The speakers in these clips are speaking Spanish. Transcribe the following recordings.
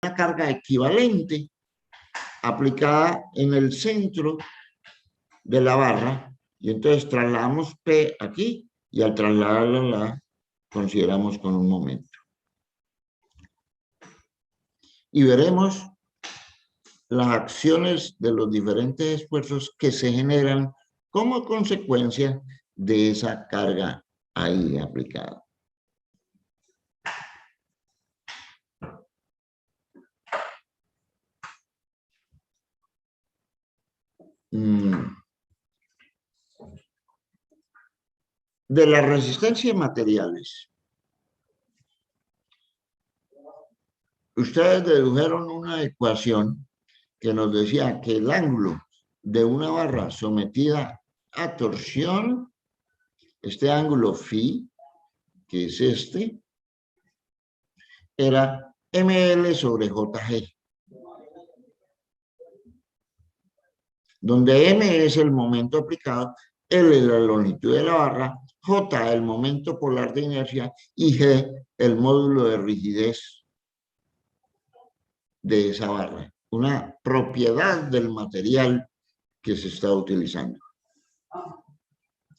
una carga equivalente aplicada en el centro de la barra, y entonces trasladamos P aquí, y al trasladarla la consideramos con un momento. Y veremos las acciones de los diferentes esfuerzos que se generan como consecuencia de esa carga ahí aplicada. De la resistencia de materiales, ustedes dedujeron una ecuación que nos decía que el ángulo de una barra sometida a torsión, este ángulo phi, que es este, era ml sobre jg, donde m es el momento aplicado, L es la longitud de la barra, J el momento polar de inercia y G el módulo de rigidez de esa barra. Una propiedad del material que se está utilizando.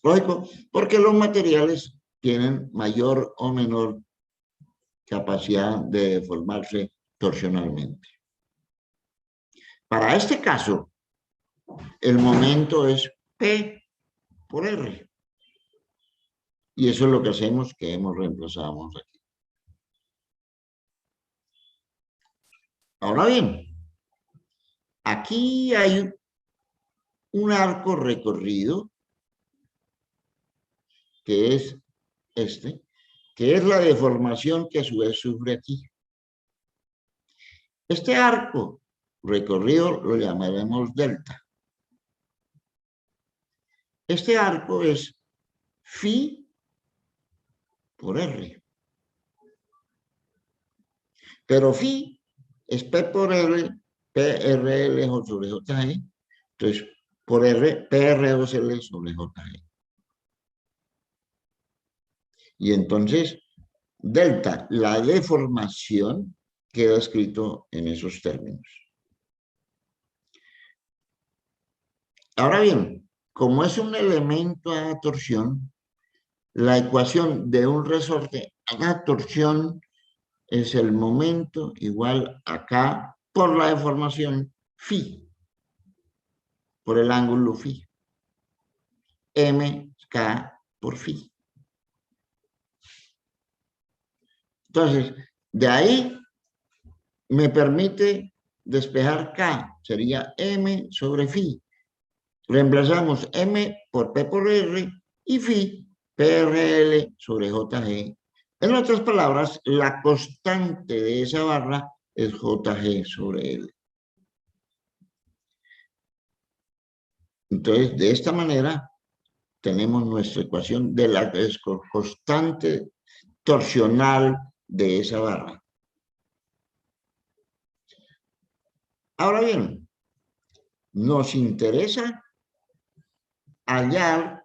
Lógico, porque los materiales tienen mayor o menor capacidad de deformarse torsionalmente. Para este caso, el momento es P por R. Y eso es lo que hacemos, que hemos reemplazado aquí. Ahora bien, aquí hay un arco recorrido, que es este, que es la deformación que a su vez sufre aquí. Este arco recorrido lo llamaremos delta. Este arco es phi por R. Pero phi es P por R, PRL sobre JG. Entonces, por R, PR2L sobre JG. Y entonces, delta, la deformación, queda escrito en esos términos. Ahora bien, como es un elemento a torsión, la ecuación de un resorte a torsión es el momento igual a K por la deformación phi, por el ángulo phi. MK por phi. Entonces, de ahí me permite despejar K, sería M sobre phi. Reemplazamos M por P por R y phi, PRL sobre JG. En otras palabras, la constante de esa barra es JG sobre L. Entonces, de esta manera, tenemos nuestra ecuación de la constante torsional de esa barra. Ahora bien, nos interesa hallar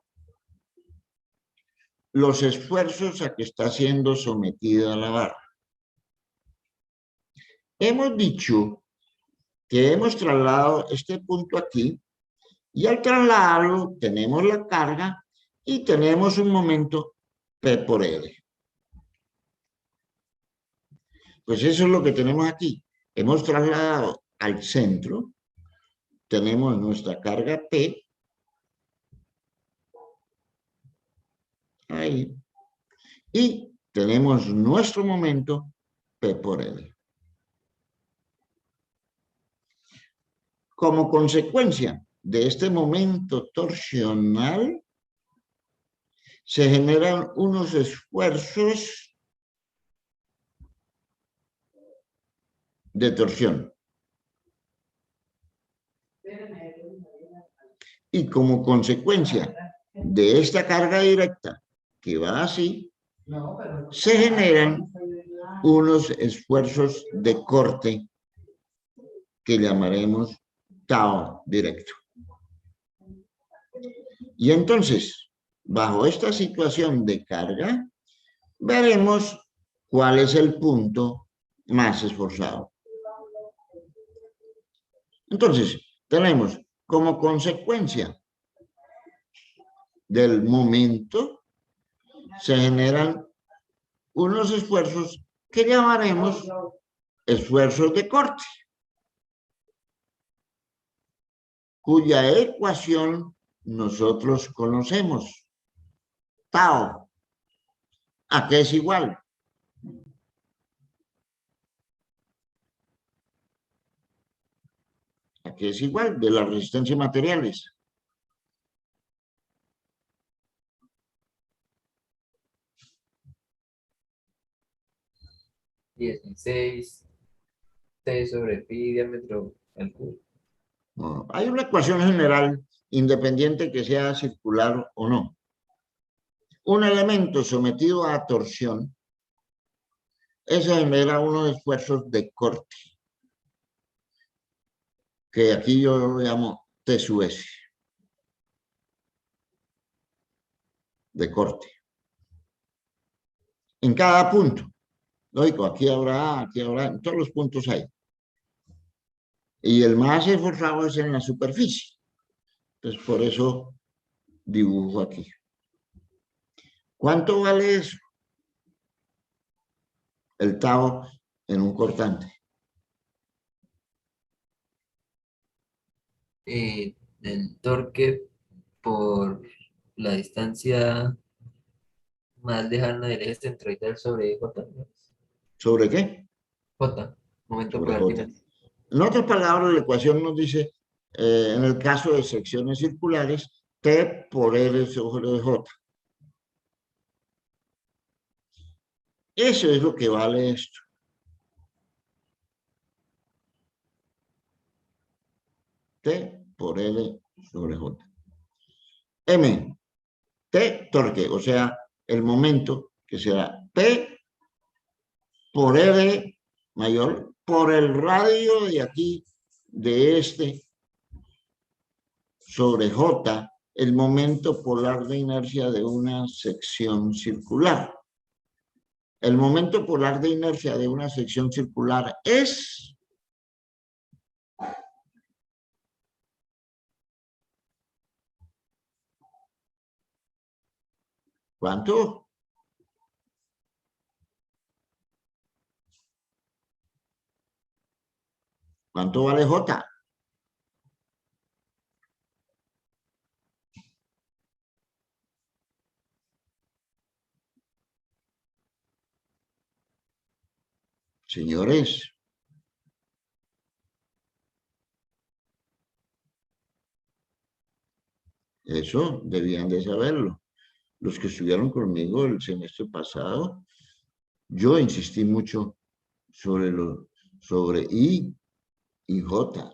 los esfuerzos a que está siendo sometida la barra. Hemos dicho que hemos trasladado este punto aquí y al trasladarlo tenemos la carga y tenemos un momento P por L. Pues eso es lo que tenemos aquí. Hemos trasladado al centro, tenemos nuestra carga P, ahí, y tenemos nuestro momento P por L. Como consecuencia de este momento torsional, se generan unos esfuerzos de torsión. Y como consecuencia de esta carga directa que va así, se generan unos esfuerzos de corte que llamaremos tau directo. Y entonces, bajo esta situación de carga, veremos cuál es el punto más esforzado. Entonces, tenemos como consecuencia del momento, se generan unos esfuerzos que llamaremos esfuerzos de corte, cuya ecuación nosotros conocemos. Tau. ¿A qué es igual? ¿A qué es igual? De la resistencia de materiales. Dieciséis T sobre pi diámetro al cubo. No, hay una ecuación general independiente que sea circular o no. Un elemento sometido a torsión, eso genera unos esfuerzos de corte, que aquí yo lo llamo T sub S, de corte. En cada punto. Lógico, aquí habrá, en todos los puntos hay. Y el más esforzado es en la superficie. Entonces, por eso dibujo aquí. ¿Cuánto vale eso? El tau en un cortante. El torque por la distancia más lejana del eje centroidal sobre J, ¿no? ¿Sobre qué? J, momento Sobre polar de J. inercia. En otras palabras, la ecuación nos dice, en el caso de secciones circulares, T por L sobre J. Eso es lo que vale esto. T por L sobre J. M, T torque, o sea, el momento que será P por L mayor por el radio de aquí, de este, sobre J, el momento polar de inercia de una sección circular. El momento polar de inercia de una sección circular es... ¿Cuánto? ¿Cuánto vale J? Señores, eso debían de saberlo. Los que estuvieron conmigo el semestre pasado, yo insistí mucho sobre I y J.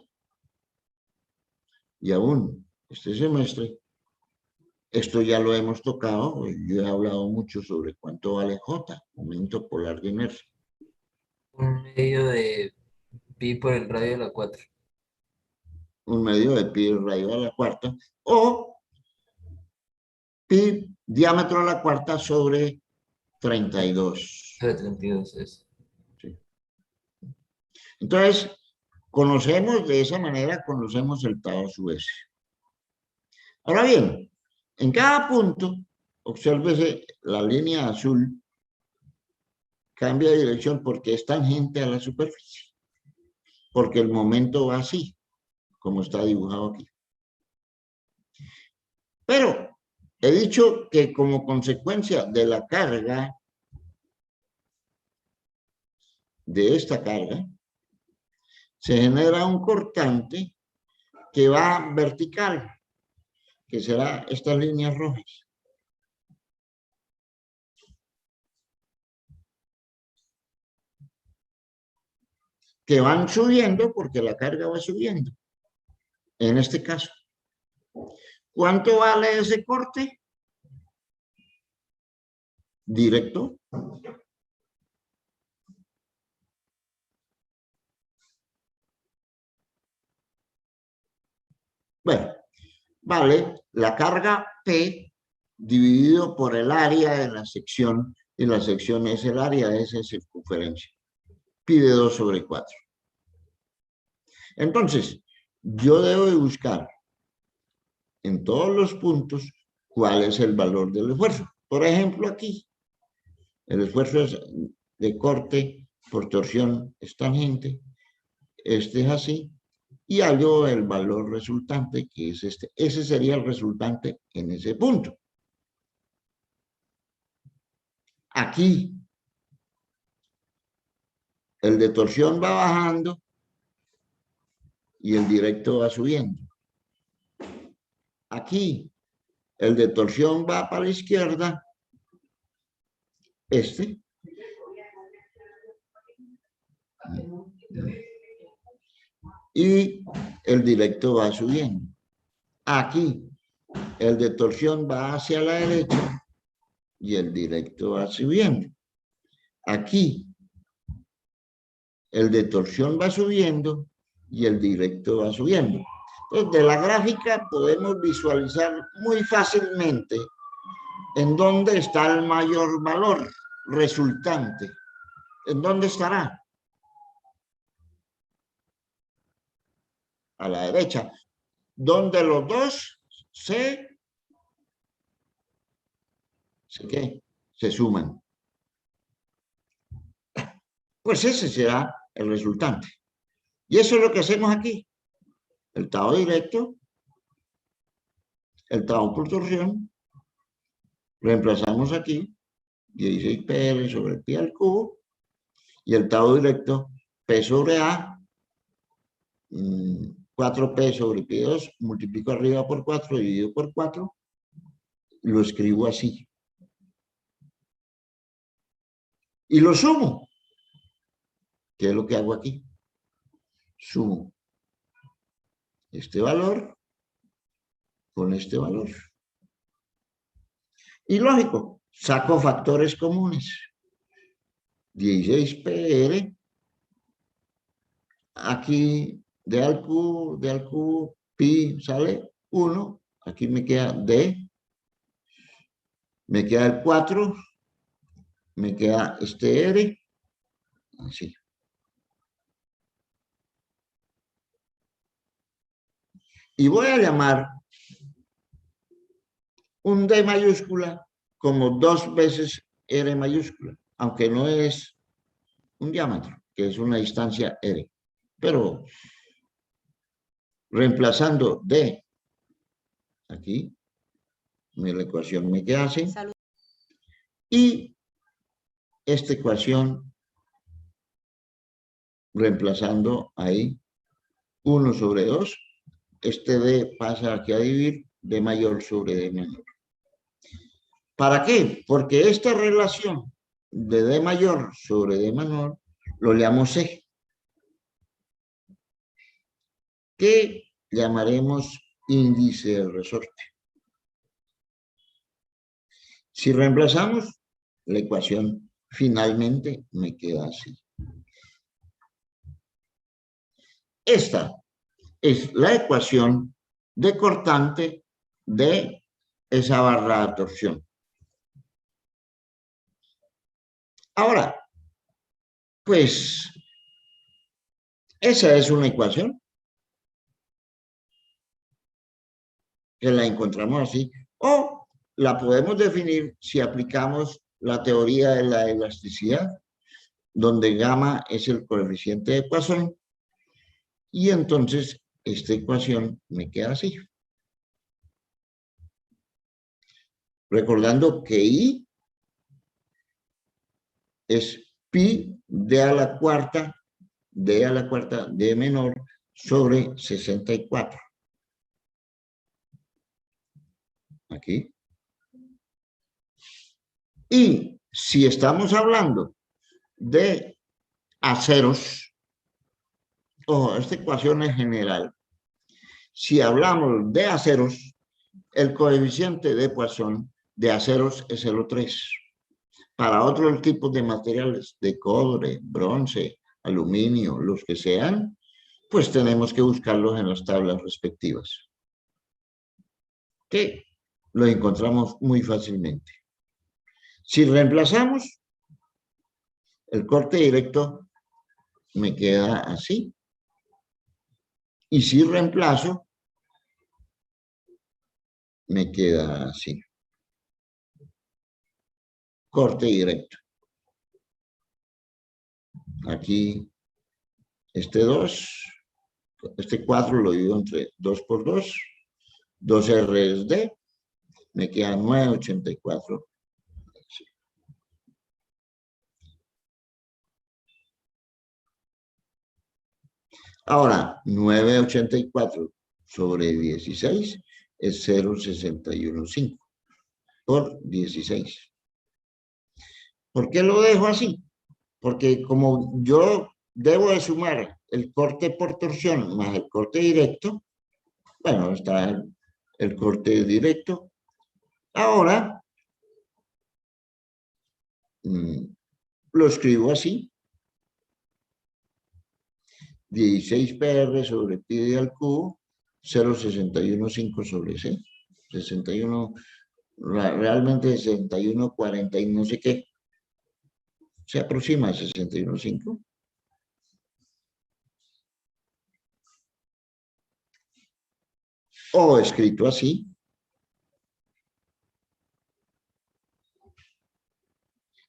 Y aún este semestre, esto ya lo hemos tocado, yo he hablado mucho sobre cuánto vale J, momento polar de inercia. Un medio de pi por el radio de la 4. Un medio de pi raíz a la cuarta, o pi diámetro a la cuarta sobre 32. Sobre 32 es. ¿Sí? Entonces, conocemos de esa manera, conocemos el tau sub S. Ahora bien, en cada punto, obsérvese la línea azul, cambia de dirección porque es tangente a la superficie, porque el momento va así, como está dibujado aquí. Pero he dicho que como consecuencia de la carga, de esta carga, se genera un cortante que va vertical, que será estas líneas rojas, que van subiendo porque la carga va subiendo. En este caso, ¿cuánto vale ese corte? Directo. Bueno, vale la carga P dividido por el área de la sección, y la sección es el área de esa circunferencia. Pi de 2 sobre 4. Entonces, yo debo de buscar en todos los puntos cuál es el valor del esfuerzo. Por ejemplo, aquí, el esfuerzo es de corte por torsión es tangente, este es así, y hallo el valor resultante, que es este. Ese sería el resultante en ese punto. Aquí, el de torsión va bajando y el directo va subiendo. Aquí, el de torsión va para la izquierda, este. Y el directo va subiendo. Aquí, el de torsión va hacia la derecha y el directo va subiendo. Aquí, el de torsión va subiendo y el directo va subiendo. Entonces, de la gráfica podemos visualizar muy fácilmente en dónde está el mayor valor resultante. ¿En dónde estará? A la derecha, donde los dos se suman. Pues ese será el resultante. Y eso es lo que hacemos aquí. El tau directo, el tau por torsión, reemplazamos aquí 16 PR sobre pi al cubo, y el tau directo, P sobre A, 4P sobre pi 2, multiplico arriba por 4, dividido por 4, lo escribo así. Y lo sumo. ¿Qué es lo que hago aquí? Sumo este valor con este valor. Y lógico, saco factores comunes. 16 PR, aquí d al cubo, pi sale 1, aquí me queda d, me queda el 4, me queda este r, así. Y voy a llamar un D mayúscula como 2 veces R mayúscula, aunque no es un diámetro, que es una distancia R. Pero reemplazando D aquí, la ecuación me queda así. Y esta ecuación, reemplazando ahí, 1 sobre 2, este D pasa aquí a dividir D mayor sobre D menor. ¿Para qué? Porque esta relación de D mayor sobre D menor lo llamo C, que llamaremos índice de resorte. Si reemplazamos, la ecuación finalmente me queda así. Esta es la ecuación de cortante de esa barra de torsión. Ahora, pues, esa es una ecuación que la encontramos así, o la podemos definir si aplicamos la teoría de la elasticidad, donde gamma es el coeficiente de Poisson, y entonces esta ecuación me queda así. Recordando que I es pi d a la cuarta, d menor, sobre 64. Aquí. Y si estamos hablando de aceros, ojo, esta ecuación es general. Si hablamos de aceros, el coeficiente de Poisson de aceros es 0,3. Para otros tipos de materiales, de cobre, bronce, aluminio, los que sean, pues tenemos que buscarlos en las tablas respectivas, que lo encontramos muy fácilmente. Si reemplazamos, el corte directo me queda así. Y si reemplazo, me queda así. Corte directo. Aquí, este 2, este 4 lo divido entre 2 por 2. 2R es D. Me queda 9,84. Ahora, 9,84 sobre 16 es 0,615 por 16. ¿Por qué lo dejo así? Porque como yo debo de sumar el corte por torsión más el corte directo, bueno, está el corte directo. Ahora, lo escribo así. 16PR sobre pi al cubo, 0,615 sobre C. 61, realmente 61,40 y no sé qué. Se aproxima a 61,5. O escrito así.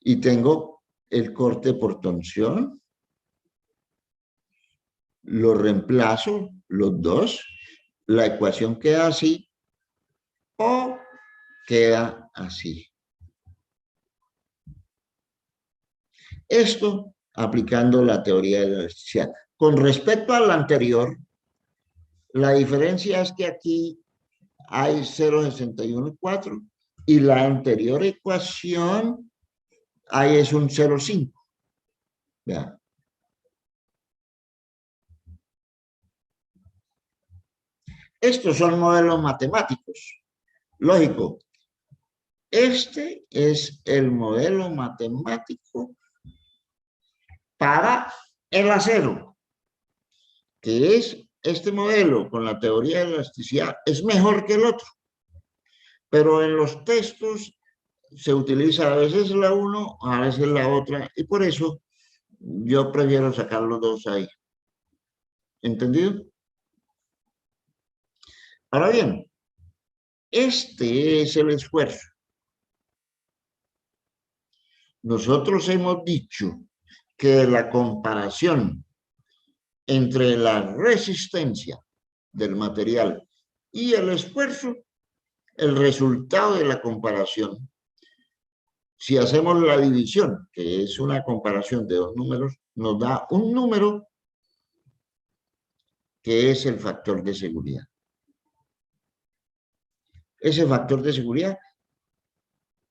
Y tengo el corte por torsión. Lo reemplazo, los dos. La ecuación queda así. O queda así. Esto aplicando la teoría de la elasticidad. Con respecto a la anterior, la diferencia es que aquí hay 0,614 y la anterior ecuación ahí es un 0,5. Vean. Estos son modelos matemáticos. Lógico. Este es el modelo matemático para el acero, que es este modelo con la teoría de elasticidad, es mejor que el otro. Pero en los textos se utiliza a veces la uno, a veces la otra, y por eso yo prefiero sacar los dos ahí. ¿Entendido? Ahora bien, este es el esfuerzo. Nosotros hemos dicho que la comparación entre la resistencia del material y el esfuerzo, el resultado de la comparación, si hacemos la división, que es una comparación de dos números, nos da un número que es el factor de seguridad. Ese factor de seguridad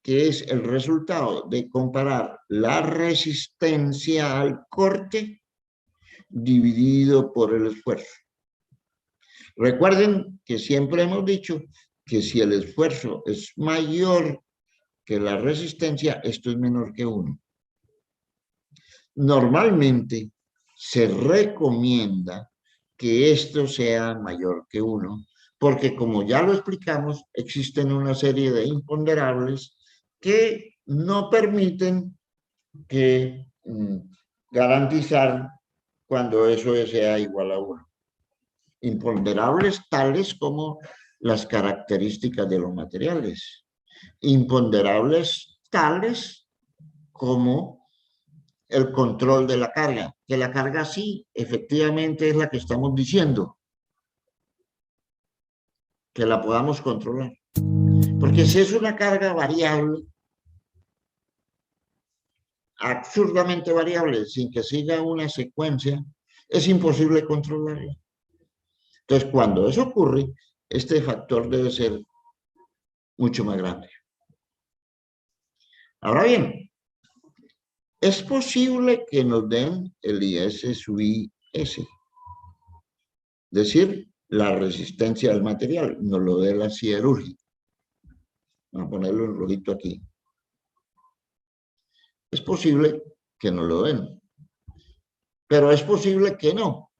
que es el resultado de comparar la resistencia al corte dividido por el esfuerzo. Recuerden que siempre hemos dicho que si el esfuerzo es mayor que la resistencia, esto es menor que 1. Normalmente se recomienda que esto sea mayor que 1, porque como ya lo explicamos, existen una serie de imponderables que no permiten que garantizar cuando eso sea igual a 1. Imponderables tales como las características de los materiales. Imponderables tales como el control de la carga, que la carga sí, efectivamente es la que estamos diciendo, que la podamos controlar. Porque si es una carga variable, absurdamente variable, sin que siga una secuencia, es imposible controlarla. Entonces, cuando eso ocurre, este factor debe ser mucho más grande. Ahora bien, es posible que nos den el IS sub IS, es decir, la resistencia del material, nos lo dé la siderúrgica. Vamos a ponerlo en rojito aquí. Es posible que nos lo den, pero es posible que no.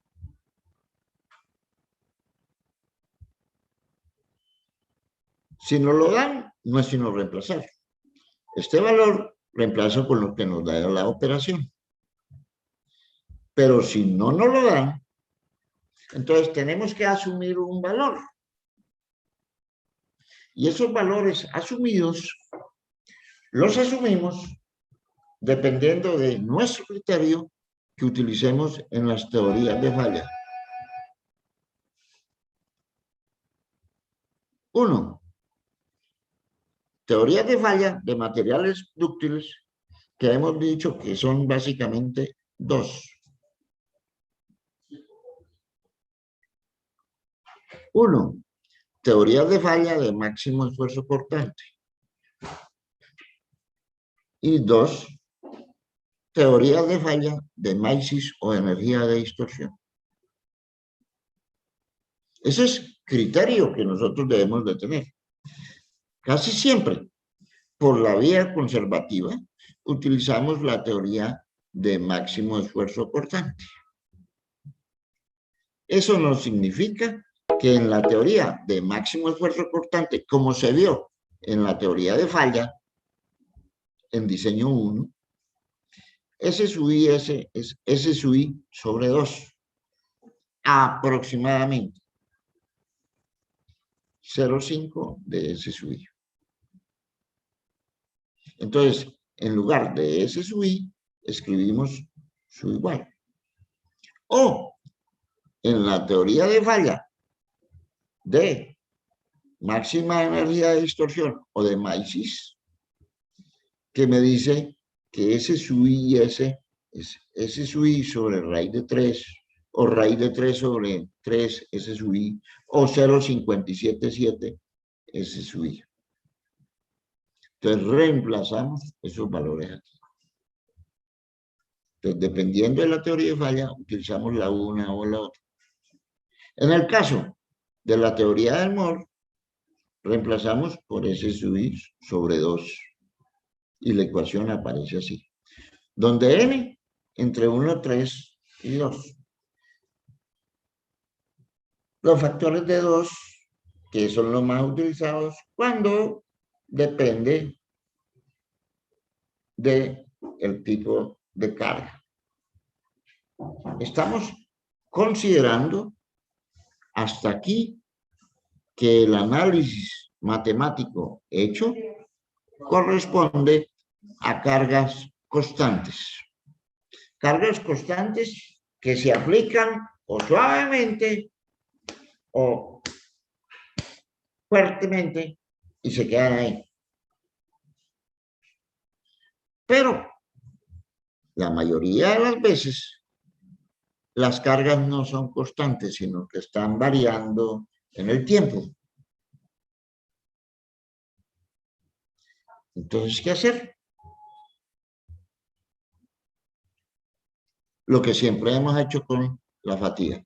Si nos lo dan, no es sino reemplazar. Este valor reemplazo con lo que nos da la operación. Pero si no nos lo dan, Entonces tenemos que asumir un valor. Y esos valores asumidos los asumimos dependiendo de nuestro criterio que utilicemos en las teorías de falla. 1. Teorías de falla de materiales dúctiles, que hemos dicho que son básicamente 2. 1. Teorías de falla de máximo esfuerzo cortante. Y 2. Teorías de falla de Mises o energía de distorsión. Ese es criterio que nosotros debemos de tener. Casi siempre, por la vía conservativa, utilizamos la teoría de máximo esfuerzo cortante. Eso no significa que en la teoría de máximo esfuerzo cortante, como se vio en la teoría de falla, en diseño 1, S sub I S es S sub I sobre 2, aproximadamente 0,5 de S sub I. Entonces, en lugar de S sub I, escribimos su igual. O, en la teoría de falla de máxima energía de distorsión o de Mises, que me dice que S sub I y S es S sub I sobre raíz de 3 o raíz de 3 sobre 3 S sub I o 0,577 S sub I. Entonces reemplazamos esos valores aquí. Entonces, dependiendo de la teoría de falla, utilizamos la una o la otra. En el caso de la teoría del Moore, reemplazamos por S sub I sobre 2. Y la ecuación aparece así. Donde n entre 1, 3 y 2. Los factores de 2, que son los más utilizados cuando depende del tipo de carga. Estamos considerando hasta aquí que el análisis matemático hecho corresponde a cargas constantes. Cargas constantes que se aplican o suavemente o fuertemente y se quedan ahí. Pero la mayoría de las veces las cargas no son constantes, sino que están variando en el tiempo. Entonces, ¿qué hacer? Lo que siempre hemos hecho con la fatiga.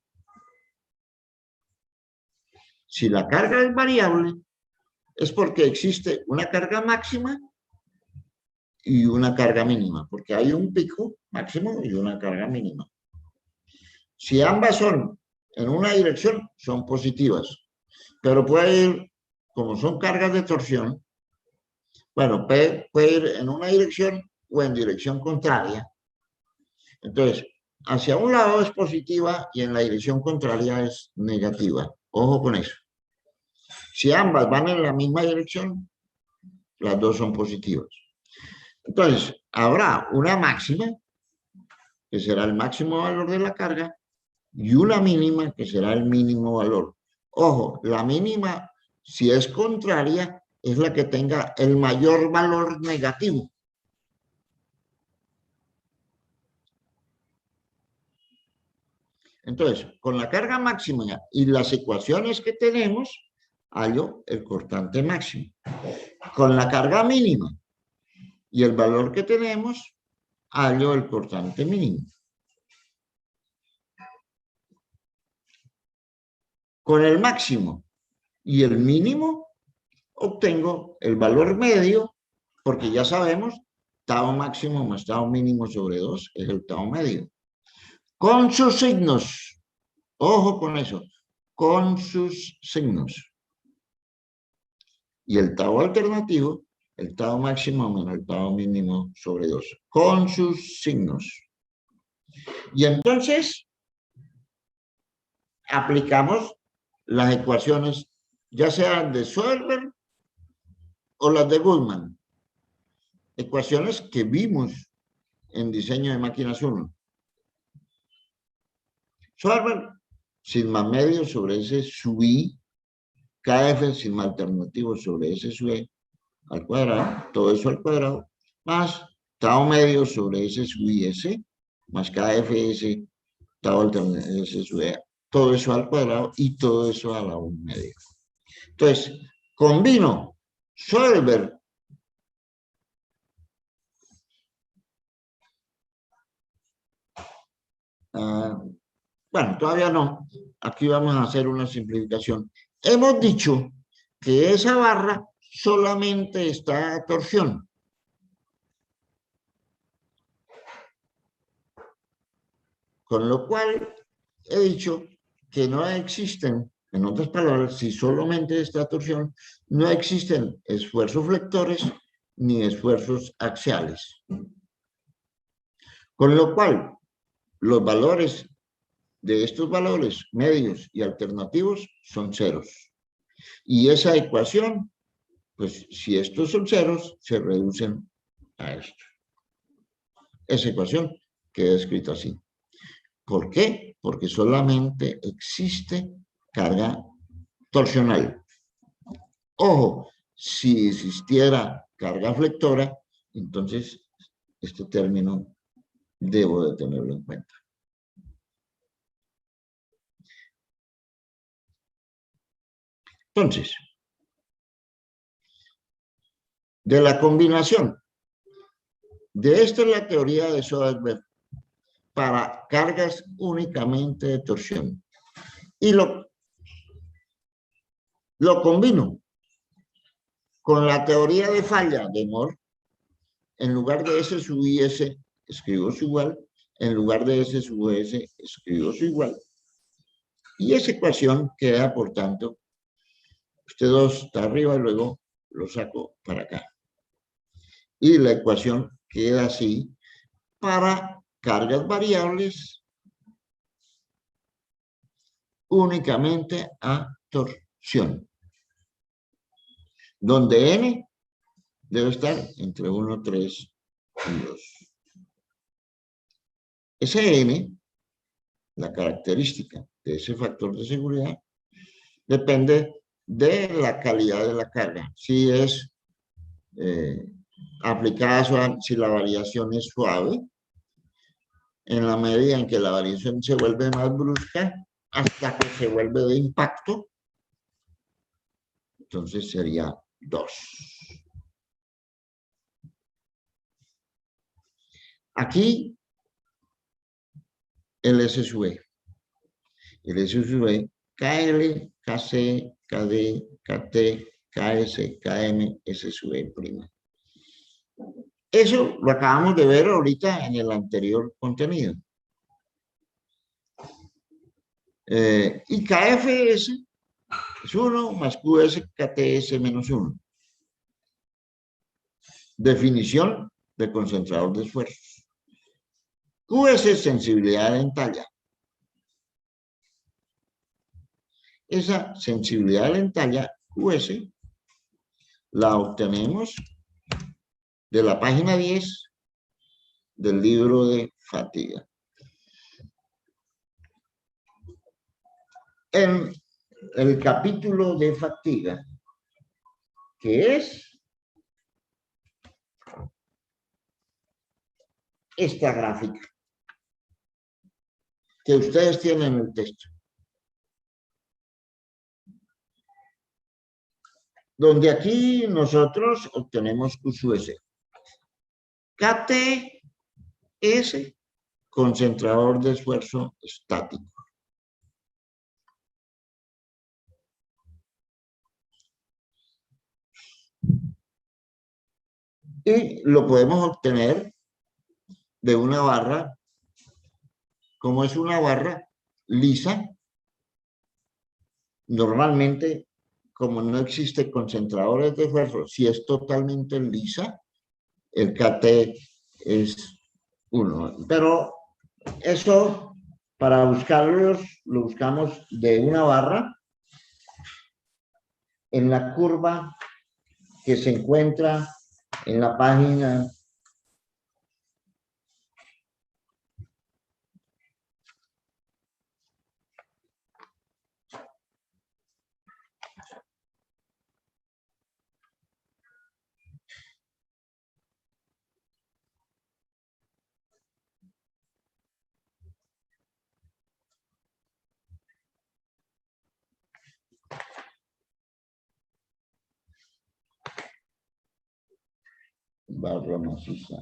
Si la carga es variable, es porque existe una carga máxima y una carga mínima, porque hay un pico máximo y una carga mínima. Si ambas son en una dirección, son positivas, pero puede ir, como son cargas de torsión, bueno, puede ir en una dirección o en dirección contraria. Entonces, hacia un lado es positiva y en la dirección contraria es negativa. Ojo con eso. Si ambas van en la misma dirección, las dos son positivas. Entonces, habrá una máxima, que será el máximo valor de la carga, y una mínima, que será el mínimo valor. Ojo, la mínima, si es contraria, es la que tenga el mayor valor negativo. Entonces, con la carga máxima y las ecuaciones que tenemos, hallo el cortante máximo. Con la carga mínima y el valor que tenemos, hallo el cortante mínimo. Con el máximo y el mínimo, obtengo el valor medio, porque ya sabemos, tau máximo más tau mínimo sobre 2 es el tau medio. Con sus signos. Ojo con eso. Con sus signos. Y el tau alternativo, el tau máximo menos el tau mínimo sobre 2. Con sus signos. Y entonces, aplicamos las ecuaciones, ya sean de Schoenberg o las de Goodman. Ecuaciones que vimos en diseño de máquinas 1. Schoenberg, sigma medio sobre S sub I, KF sigma alternativo sobre S sub E al cuadrado, todo eso al cuadrado, más tau medio sobre S sub I S, más KFS, tau alternativo S sub E, todo eso al cuadrado y todo eso a la 1 medio. Entonces, combino Schoenberg bueno, todavía no. Aquí vamos a hacer una simplificación. Hemos dicho que esa barra solamente está a torsión. Con lo cual, he dicho que no existen, en otras palabras, si solamente está a torsión, no existen esfuerzos flectores ni esfuerzos axiales. Con lo cual, los valores de estos valores medios y alternativos son ceros. Y esa ecuación, pues si estos son ceros, se reducen a esto. Esa ecuación queda escrita así. ¿Por qué? Porque solamente existe carga torsional. Ojo, si existiera carga flectora, entonces este término debo de tenerlo en cuenta. Entonces, de la combinación de esta es la teoría de Schoenberg para cargas únicamente de torsión. Y lo combino con la teoría de falla de Mohr. En lugar de S sub I S, escribo su igual. En lugar de S sub S, escribo su igual. Y esa ecuación queda, por tanto, este 2 está arriba y luego lo saco para acá. Y la ecuación queda así para cargas variables únicamente a torsión, donde N debe estar entre 1, 3 y 2. Ese N, la característica de ese factor de seguridad, depende de la calidad de la carga. Si es aplicada suave, si la variación es suave, en la medida en que la variación se vuelve más brusca, hasta que se vuelve de impacto, entonces sería 2. Aquí el S sub E. El S sub E, KL, KC, KD, KT, KS, KM, S sub E prima. Eso lo acabamos de ver ahorita en el anterior contenido. Y KFS es 1 más QS, KTS menos 1. Definición de concentrador de esfuerzos. QS es sensibilidad en talla. Esa sensibilidad en talla, QS, la obtenemos de la página 10 del libro de fatiga. En el capítulo de fatiga, que es esta gráfica que ustedes tienen en el texto, donde aquí nosotros obtenemos Q sub S. KTS, concentrador de esfuerzo estático. Y lo podemos obtener de una barra, como es una barra lisa, normalmente, como no existe concentradores de esfuerzo, si es totalmente lisa, el KT es 1. Pero eso Para buscarlos, lo buscamos de una barra en la curva que se encuentra en la página barra maciza.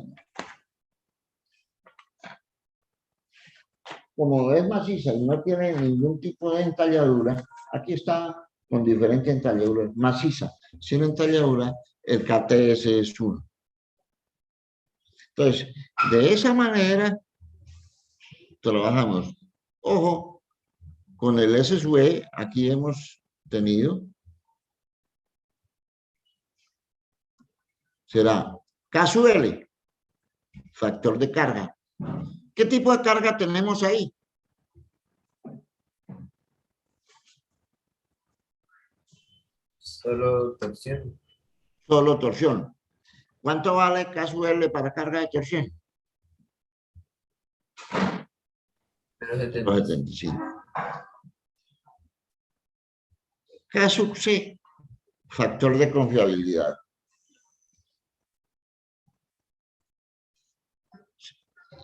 Como es maciza y no tiene ningún tipo de entalladura, aquí está con diferentes entalladuras. Maciza, sin entalladura, el KTS es 1. Entonces, de esa manera trabajamos. Ojo, con el S sub E, aquí hemos tenido, será K sub L, factor de carga. ¿Qué tipo de carga tenemos ahí? Solo torsión. Solo torsión. ¿Cuánto vale K sub L para carga de torsión? 0,75. 0,75. K sub C, factor de confiabilidad.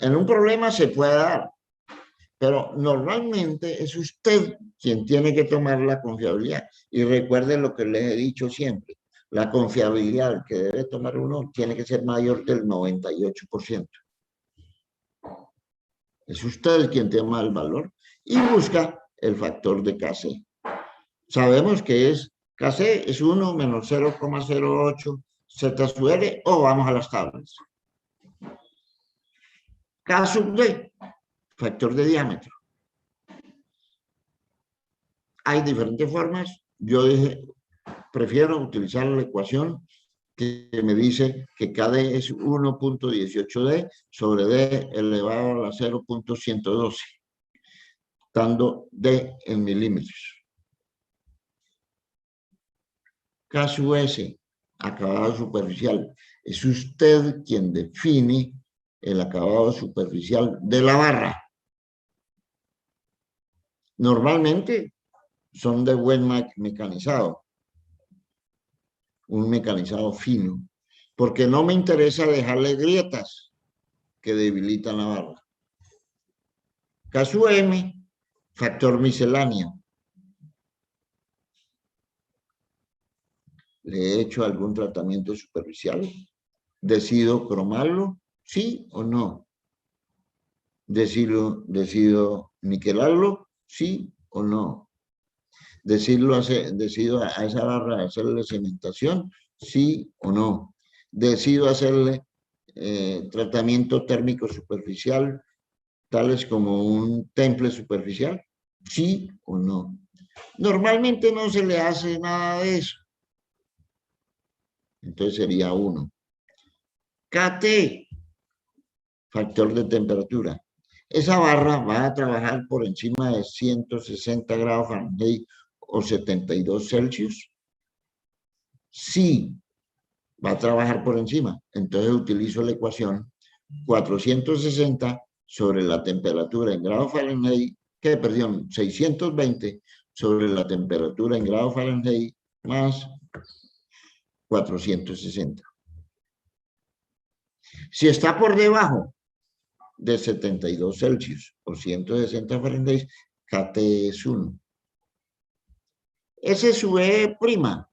En un problema se puede dar, pero normalmente es usted quien tiene que tomar la confiabilidad. Y recuerde lo que les he dicho siempre, la confiabilidad que debe tomar uno tiene que ser mayor del 98%. Es usted quien toma el valor y busca el factor de KC. Sabemos que es KC es 1 menos 0,08 Z sub L, o vamos a las tablas. K sub D, factor de diámetro. Hay diferentes formas. Yo dije, prefiero utilizar la ecuación que me dice que KD es 1.18D sobre D elevado a la 0.112, dando D en milímetros. K sub S, acabado superficial. Es usted quien define el acabado superficial de la barra. Normalmente son de buen mecanizado, un mecanizado fino, porque no me interesa dejarle grietas que debilitan la barra. K sub M, factor misceláneo. ¿Le he hecho algún tratamiento superficial? ¿Decido cromarlo? ¿Sí o no? ¿Decido niquelarlo? ¿Sí o no? ¿Decido a esa barra hacerle cementación? ¿Sí o no? ¿Decido hacerle tratamiento térmico superficial, tales como un temple superficial? ¿Sí o no? Normalmente no se le hace nada de eso. Entonces sería 1. KT, factor de temperatura. Esa barra va a trabajar por encima de 160 grados Fahrenheit o 72 Celsius. Sí, va a trabajar por encima. Entonces utilizo la ecuación 460 sobre la temperatura en grados Fahrenheit, perdón, 620 sobre la temperatura en grados Fahrenheit más 460. Si está por debajo de 72 Celsius o 160 Fahrenheit, KT es 1. S sub E prima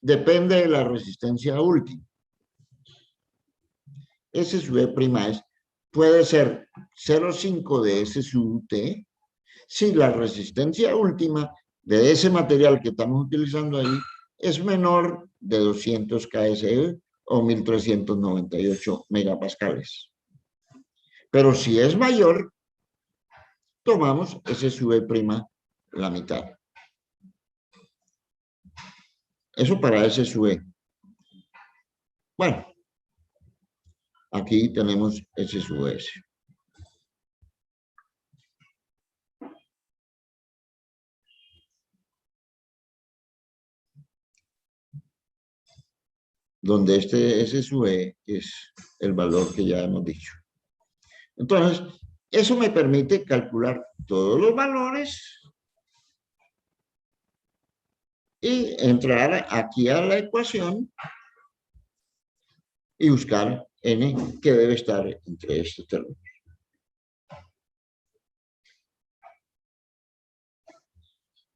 depende de la resistencia última. S sub E prima puede ser 0,5 de S sub T si la resistencia última de ese material que estamos utilizando ahí es menor de 200 KSE o 1398 megapascales. Pero si es mayor, tomamos S sub E prima la mitad. Eso para S sub E. Bueno, aquí tenemos S sub S. donde este S sub E es el valor que ya hemos dicho. Entonces, eso me permite calcular todos los valores y entrar aquí a la ecuación y buscar n que debe estar entre estos términos.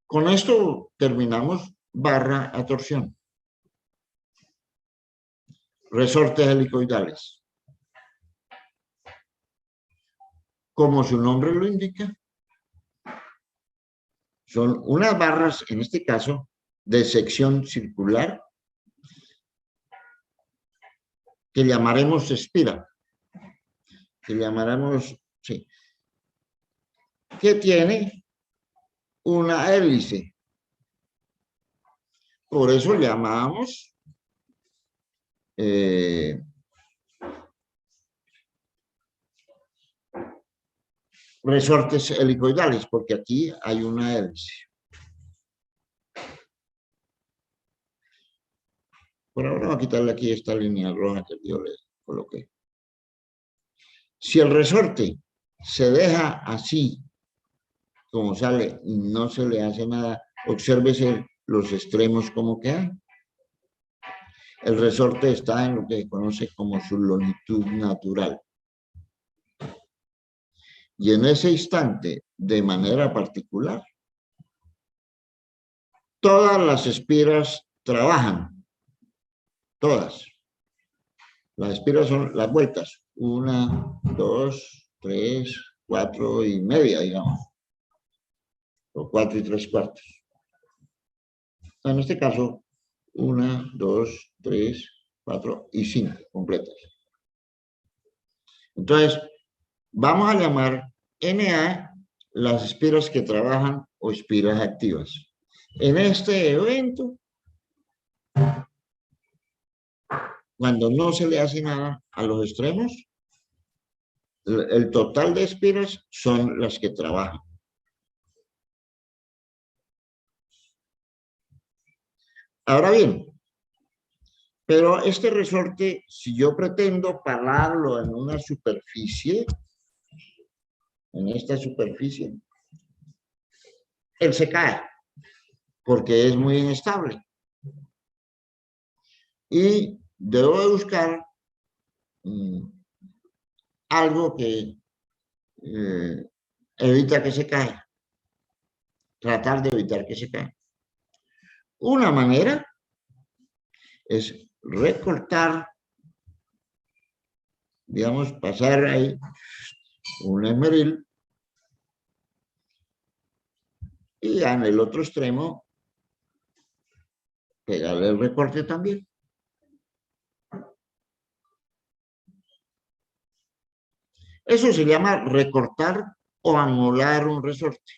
Con esto terminamos barra a torsión. Resortes helicoidales. Como su nombre lo indica, son unas barras, en este caso, de sección circular, que llamaremos espira, que llamaremos, sí, que tiene una hélice. Por eso llamamos resortes helicoidales, porque aquí hay una hélice. Por ahora voy a quitarle aquí esta línea roja que yo le coloqué. Si el resorte se deja así, como sale, y no se le hace nada, obsérvese los extremos como quedan. El resorte está en lo que se conoce como su longitud natural. Y en ese instante, de manera particular, todas las espiras trabajan. Todas. Las espiras son las vueltas. 1, 2, 3, 4 y media, digamos. O 4 y 3/4. En este caso, 1, 2, 3, 4 y 5 completas. Entonces, vamos a llamar NA las espiras que trabajan o espiras activas. En este evento, cuando no se le hace nada a los extremos, el total de espiras son las que trabajan. Ahora bien, pero este resorte, si yo pretendo pararlo en una superficie, en esta superficie, él se cae, porque es muy inestable. Y debo de buscar algo que evita que se caiga. Tratar de evitar que se caiga. Una manera es recortar, digamos, pasar ahí un esmeril y en el otro extremo pegarle el recorte también. Eso se llama recortar o anular un resorte.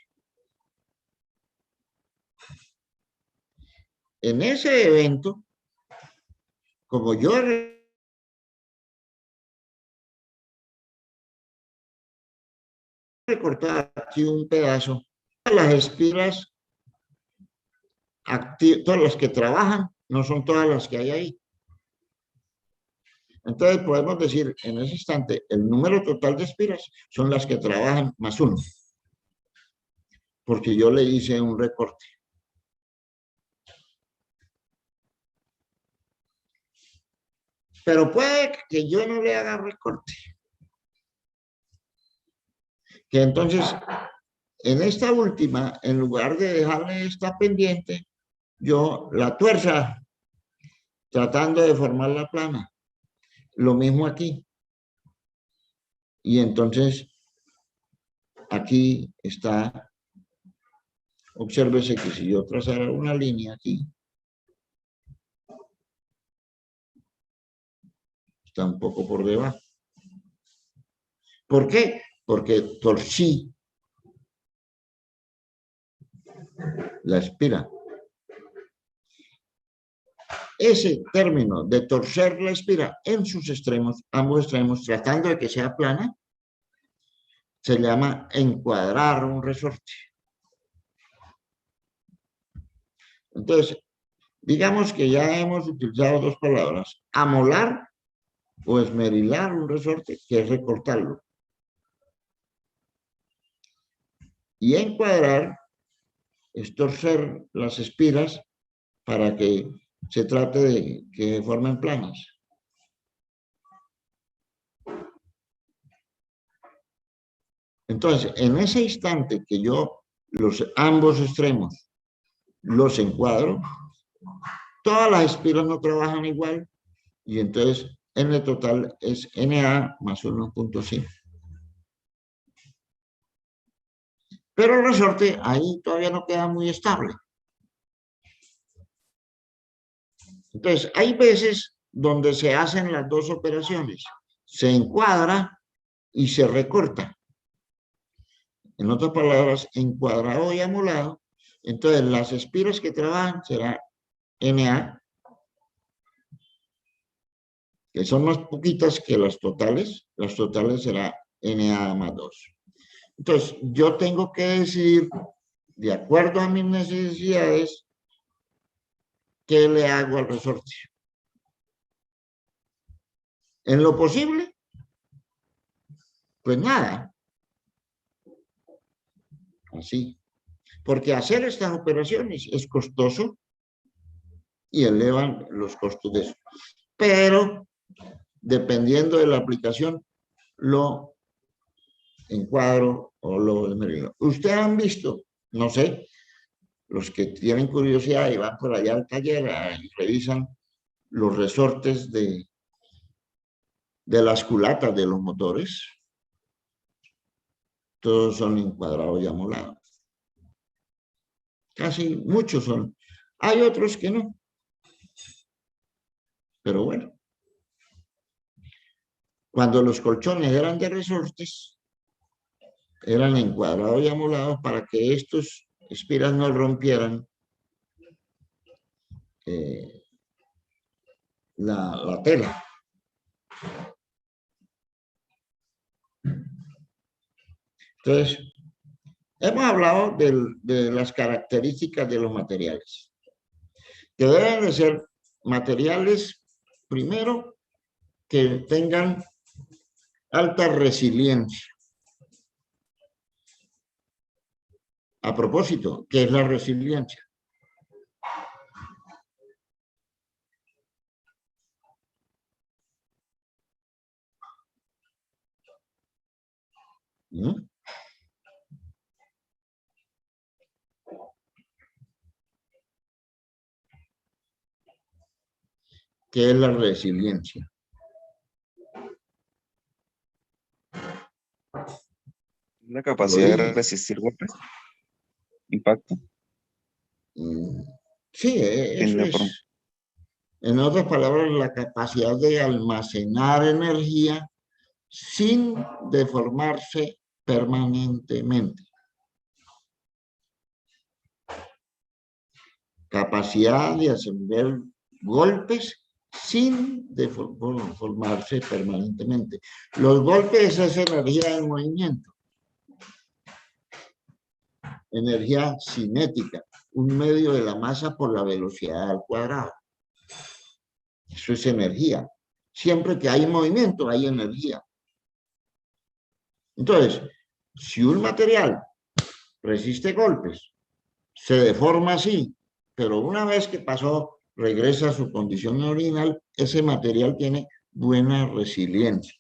En ese evento, como yo he recortado aquí un pedazo, las espiras todas las que trabajan, no son todas las que hay ahí. Entonces podemos decir en ese instante el número total de espiras son las que trabajan más 1, porque yo le hice un recorte. Pero puede que yo no le haga recorte. Que entonces, en esta última, en lugar de dejarle esta pendiente, yo la tuerza tratando de formar la plana. Lo mismo aquí. Y entonces, aquí está, obsérvese que si yo trazara una línea aquí, está un poco por debajo. ¿Por qué? Porque torcí la espira. Ese término de torcer la espira en sus extremos, ambos extremos, tratando de que sea plana, se llama encuadrar un resorte. Entonces, Digamos que ya hemos utilizado dos palabras, amolar o esmerilar un resorte, que es recortarlo. Y encuadrar es torcer las espiras para que se trate de que formen planos. Entonces, en ese instante que yo ambos extremos los encuadro, todas las espiras no trabajan igual y entonces N total es NA más 1.5. Pero el resorte ahí todavía no queda muy estable. Entonces, hay veces donde se hacen las dos operaciones. Se encuadra y se recorta. En otras palabras, encuadrado y amolado. Entonces, las espiras que trabajan será NA, que son más poquitas que las totales. Las totales será NA más 2. Entonces, yo tengo que decidir, de acuerdo a mis necesidades, qué le hago al resorte. En lo posible, pues nada. Así. Porque hacer estas operaciones es costoso y elevan los costos de eso. Pero, dependiendo de la aplicación, lo encuadro o lo esmerilo. Ustedes han visto, no sé, los que tienen curiosidad y van por allá al taller y revisan los resortes de las culatas de los motores. Todos son encuadrados y amolados. Casi muchos son. Hay otros que no. Pero bueno. Cuando los colchones eran de resortes, eran encuadrados y amolados para que estos espiras no rompieran la tela. Entonces, hemos hablado de las características de los materiales, que deben de ser materiales, primero, que tengan alta resiliencia. A propósito, ¿qué es la resiliencia? ¿Mm? ¿Qué es la resiliencia? La capacidad de resistir golpes, impacto. Sí, eso es. En otras palabras, la capacidad de almacenar energía sin deformarse permanentemente. Capacidad de absorber golpes sin deformarse permanentemente. Los golpes es energía en movimiento. Energía cinética, un medio de la masa por la velocidad al cuadrado. Eso es energía. Siempre que hay movimiento, hay energía. Entonces, si un material resiste golpes, se deforma así, pero una vez que pasó, regresa a su condición original, ese material tiene buena resiliencia.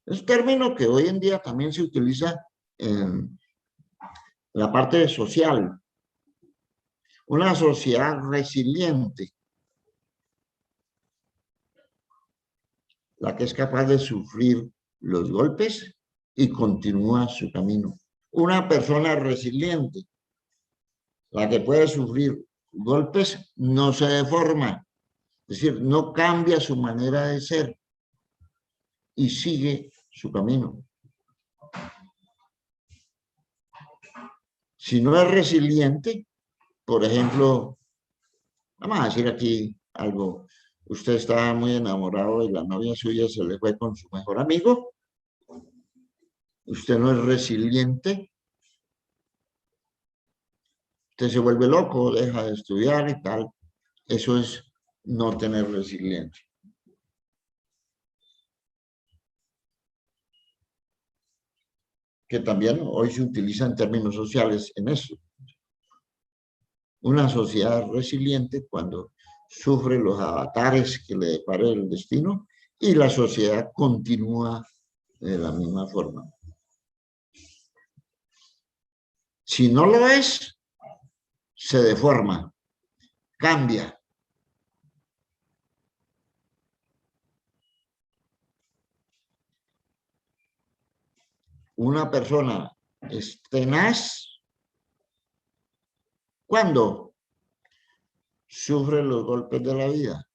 Es un término que hoy en día también se utiliza en la parte social. Una sociedad resiliente, la que es capaz de sufrir los golpes y continúa su camino. Una persona resiliente, la que puede sufrir golpes, no se deforma, es decir, no cambia su manera de ser y sigue su camino. Si no es resiliente, por ejemplo, vamos a decir aquí algo, usted está muy enamorado y la novia suya se le fue con su mejor amigo, usted no es resiliente, Usted se vuelve loco, deja de estudiar y tal. Eso es no tener resiliencia. Que también hoy se utiliza en términos sociales en eso. Una sociedad resiliente cuando sufre los avatares que le depara el destino y la sociedad continúa de la misma forma. Si no lo es, se deforma, cambia. Una persona es tenaz cuando sufre los golpes de la vida,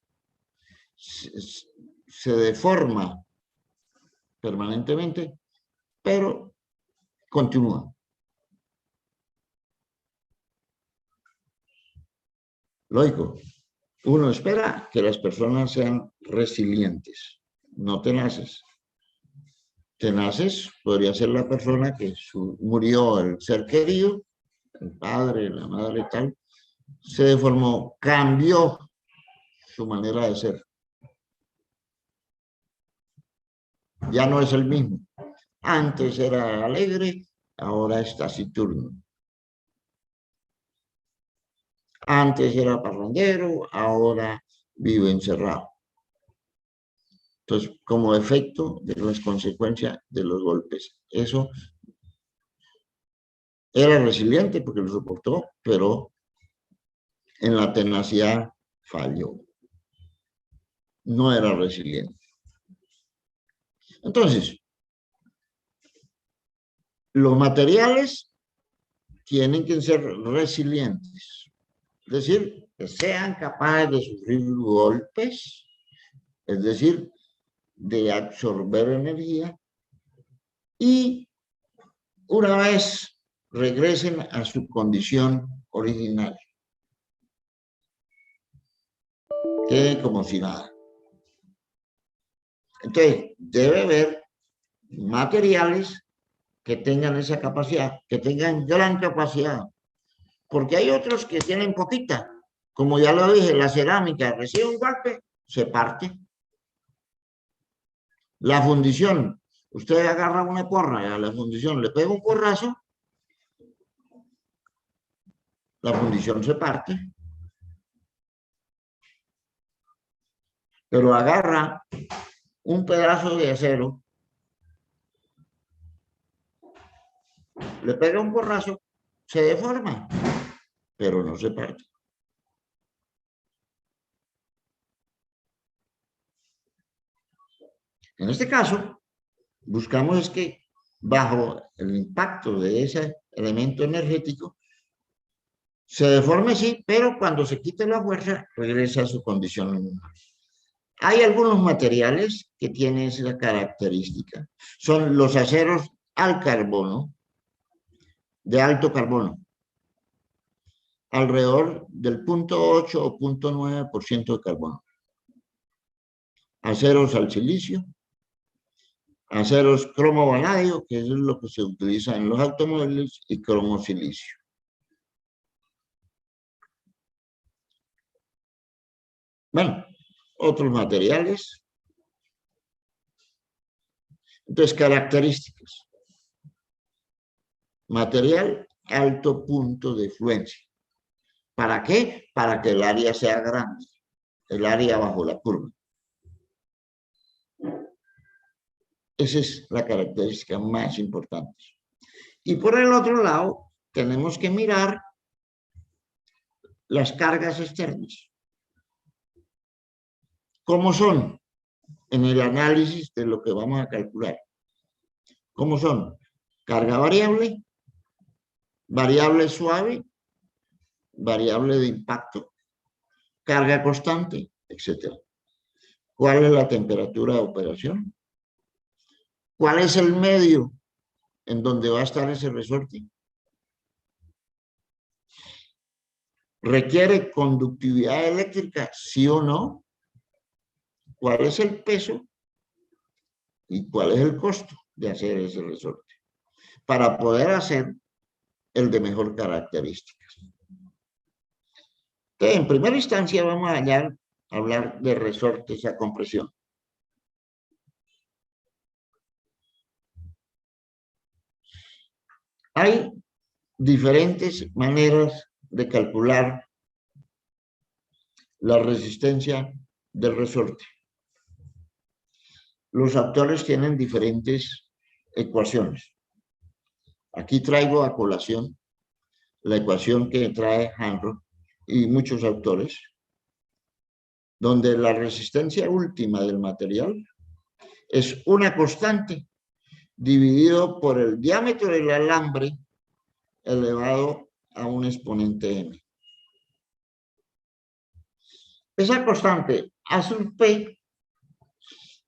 se deforma permanentemente, pero continúa. Lógico, uno espera que las personas sean resilientes, no tenaces. Tenaces podría ser la persona que murió el ser querido, el padre, la madre, tal, se deformó, cambió su manera de ser. Ya no es el mismo. Antes era alegre, ahora es taciturno. Antes era parrandero, ahora vive encerrado. Entonces, como efecto de las consecuencias de los golpes. Eso era resiliente porque lo soportó, pero en la tenacidad falló. No era resiliente. Entonces, los materiales tienen que ser resilientes. Es decir, que sean capaces de sufrir golpes, es decir, de absorber energía y una vez regresen a su condición original. Queden como si nada. Entonces, debe haber materiales que tengan esa capacidad, que tengan gran capacidad. Porque hay otros que tienen poquita. Como ya lo dije, la cerámica recibe un golpe, se parte. La fundición, usted agarra una porra y a la fundición le pega un porrazo, la fundición se parte. Pero agarra un pedazo de acero, le pega un porrazo, se deforma, pero no se parte. En este caso, buscamos es que bajo el impacto de ese elemento energético, se deforme sí, pero cuando se quite la fuerza, regresa a su condición normal. Hay algunos materiales que tienen esa característica. Son los aceros al carbono, de alto carbono. Alrededor del 0.8 o 0.9% de carbono. Aceros al silicio, aceros cromo vanadio, que es lo que se utiliza en los automóviles, y cromo silicio. Bueno, otros materiales. Entonces, características. Material, alto punto de fluencia. ¿Para qué? Para que el área sea grande, el área bajo la curva. Esa es la característica más importante. Y por el otro lado, tenemos que mirar las cargas externas. ¿Cómo son? En el análisis de lo que vamos a calcular. ¿Cómo son? Carga variable, variable suave, variable de impacto, carga constante, etc. ¿Cuál es la temperatura de operación? ¿Cuál es el medio en donde va a estar ese resorte? ¿Requiere conductividad eléctrica, sí o no? ¿Cuál es el peso? ¿Y cuál es el costo de hacer ese resorte? Para poder hacer el de mejor características. Entonces, en primera instancia vamos a hablar de resortes a compresión. Hay diferentes maneras de calcular la resistencia del resorte. Los autores tienen diferentes ecuaciones. Aquí traigo a colación la ecuación que trae Hanro y muchos autores, donde la resistencia última del material es una constante dividido por el diámetro del alambre elevado a un exponente m. Esa constante A sub P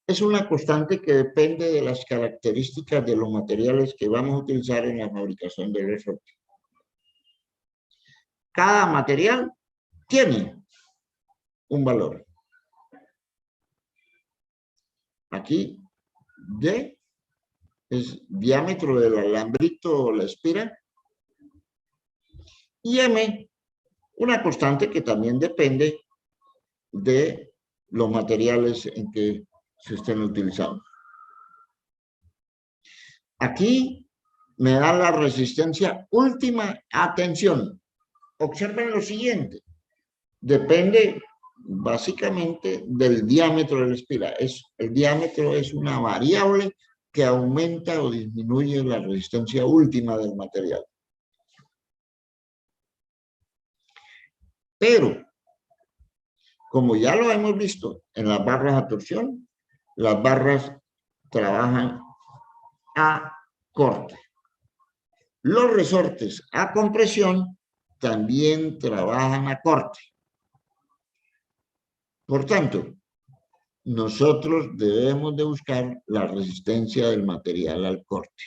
es una constante que depende de las características de los materiales que vamos a utilizar en la fabricación del resorte. Cada material tiene un valor. Aquí D es diámetro del alambrito o la espira. Y M, una constante que también depende de los materiales en que se estén utilizando. Aquí me da la resistencia última. Atención, observen lo siguiente. Depende básicamente del diámetro de la espira. El diámetro es una variable que aumenta o disminuye la resistencia última del material. Pero, como ya lo hemos visto en las barras a torsión, las barras trabajan a corte. Los resortes a compresión también trabajan a corte. Por tanto, nosotros debemos de buscar la resistencia del material al corte.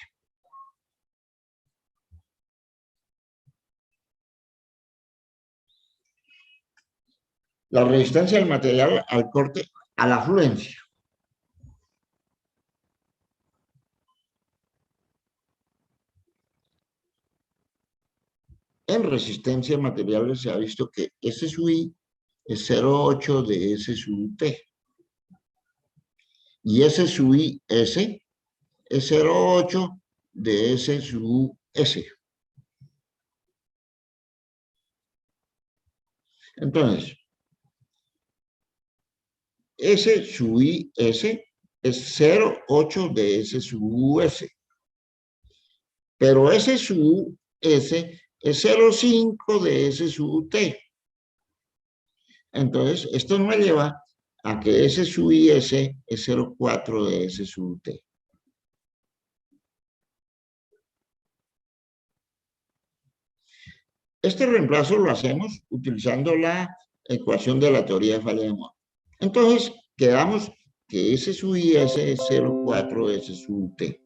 La resistencia del material al corte a la fluencia. En resistencia de materiales se ha visto que S sub I es 0,8 de S sub T. Y S sub I S es 0,8 de S sub S. Entonces, S sub I S es 0,8 de S sub S. Pero S sub S es 0,5 de S sub T. Entonces, esto nos lleva a que S sub I S es 0,4 de S sub T. Este reemplazo lo hacemos utilizando la ecuación de la teoría de falla de Mott. Entonces, quedamos que S sub I S es 0,4 de S sub T.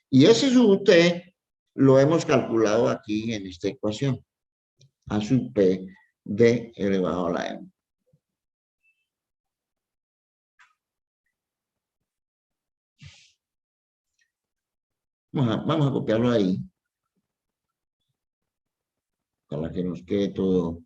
Y S sub T lo hemos calculado aquí en esta ecuación. A sub P D elevado a la M. Vamos a copiarlo ahí, para que nos quede todo.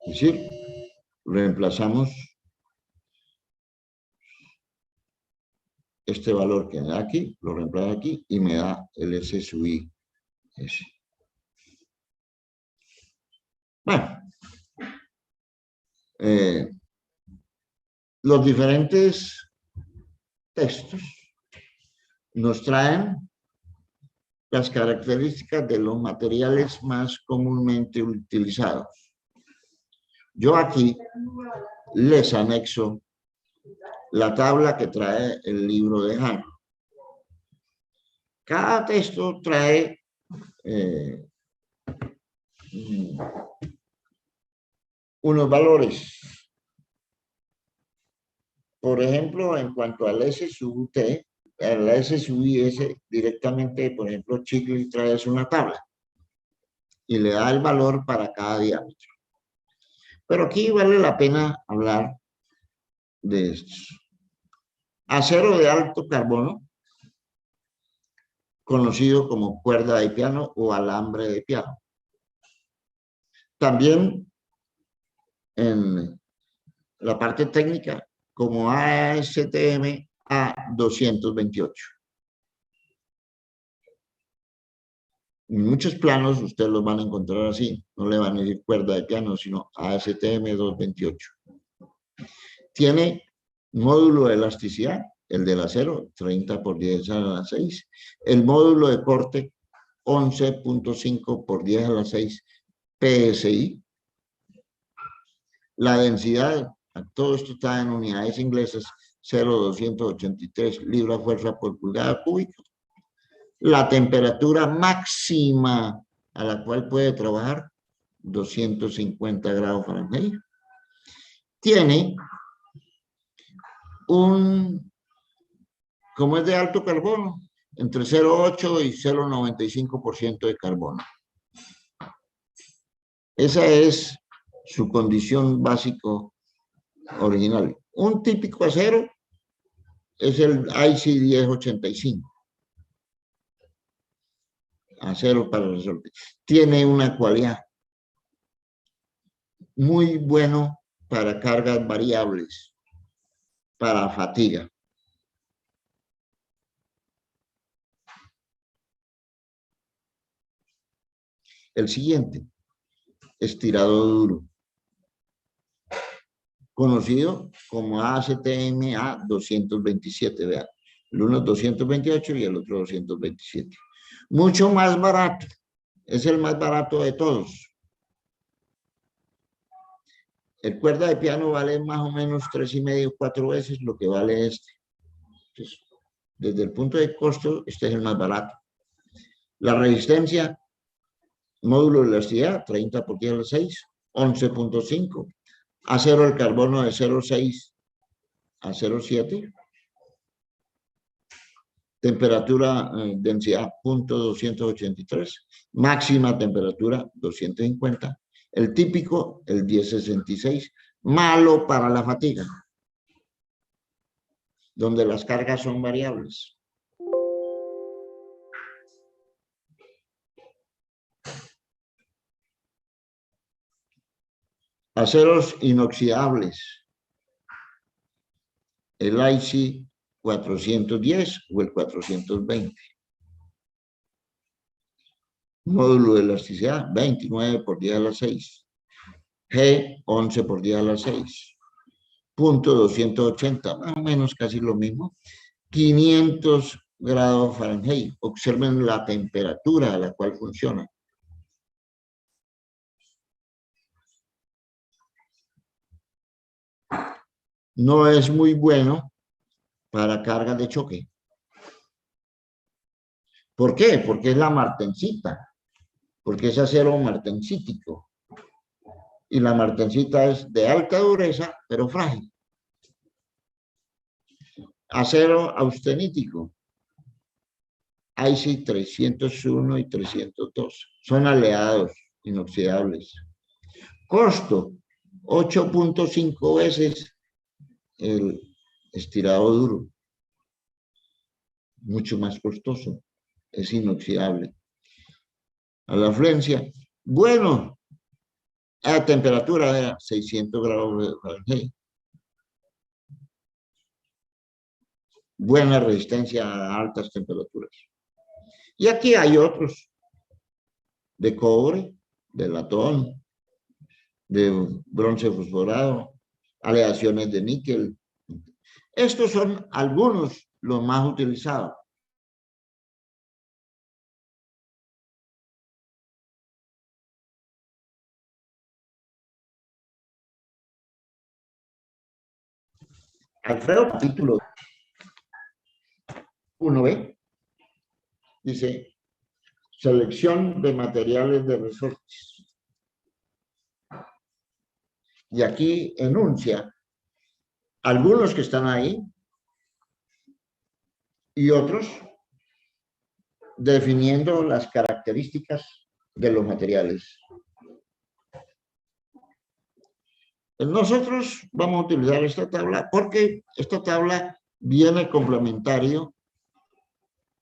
Es decir, reemplazamos este valor que me da aquí, lo reemplazo aquí y me da el S sub I S. Bueno, los diferentes textos nos traen las características de los materiales más comúnmente utilizados. Yo aquí les anexo la tabla que trae el libro de Hanro. Cada texto trae unos valores. Por ejemplo, en cuanto al S sub T, el S sub I S directamente, por ejemplo, Chicley trae una tabla. y le da el valor para cada diámetro. Pero aquí vale la pena hablar de estos. Acero de alto carbono, conocido como cuerda de piano o alambre de piano. También en la parte técnica como ASTM A228. En muchos planos ustedes los van a encontrar así, no le van a decir cuerda de piano, sino ASTM 228. Tiene módulo de elasticidad, el del acero, 30 por 10 a la 6. El módulo de corte, 11.5 por 10 a la 6 PSI. La densidad, todo esto está en unidades inglesas, 0,283 libra-fuerza por pulgada cúbica. La temperatura máxima a la cual puede trabajar, 250 grados Fahrenheit. Tiene como es de alto carbono, entre 0,8 y 0,95% de carbono. Esa es su condición básico original. Un típico acero es el IC 1085. Acero para resorte. Tiene una cualidad muy bueno para cargas variables, para fatiga. El siguiente, estirado duro, conocido como ASTM A227, vean, el uno es 228 y el otro 227. Mucho más barato, es el más barato de todos. El cuerda de piano vale más o menos 3,5, 4 veces lo que vale este. Entonces, desde el punto de costo, este es el más barato. La resistencia, módulo de elasticidad, 30 por 10 a la 6, 11.5. Acero al carbono de 0,6 a 0,7. Temperatura, densidad, 0.283. Máxima temperatura, 250. El típico, el 1066. Malo para la fatiga, donde las cargas son variables. Aceros inoxidables. El IC 410 o el 420. Módulo de elasticidad, 29 por 10 a la 6. G, 11 por 10 a la 6. Punto 280, más o menos casi lo mismo. 500 grados Fahrenheit. Observen la temperatura a la cual funciona. No es muy bueno para cargas de choque. ¿Por qué? Porque es la martensita. Porque es acero martensítico. Y la martensita es de alta dureza, pero frágil. Acero austenítico. IC 301 y 302. Son aleados inoxidables. Costo, 8.5 veces el estirado duro. Mucho más costoso. Es inoxidable. A la afluencia, bueno, a temperatura de 600 grados Fahrenheit. Buena resistencia a altas temperaturas. Y aquí hay otros de cobre, de latón, de bronce fosforado, aleaciones de níquel. Estos son algunos los más utilizados. Alfredo, capítulo 1b, dice, selección de materiales de resortes. Y aquí enuncia algunos que están ahí y otros definiendo las características de los materiales. Nosotros vamos a utilizar esta tabla porque esta tabla viene complementario.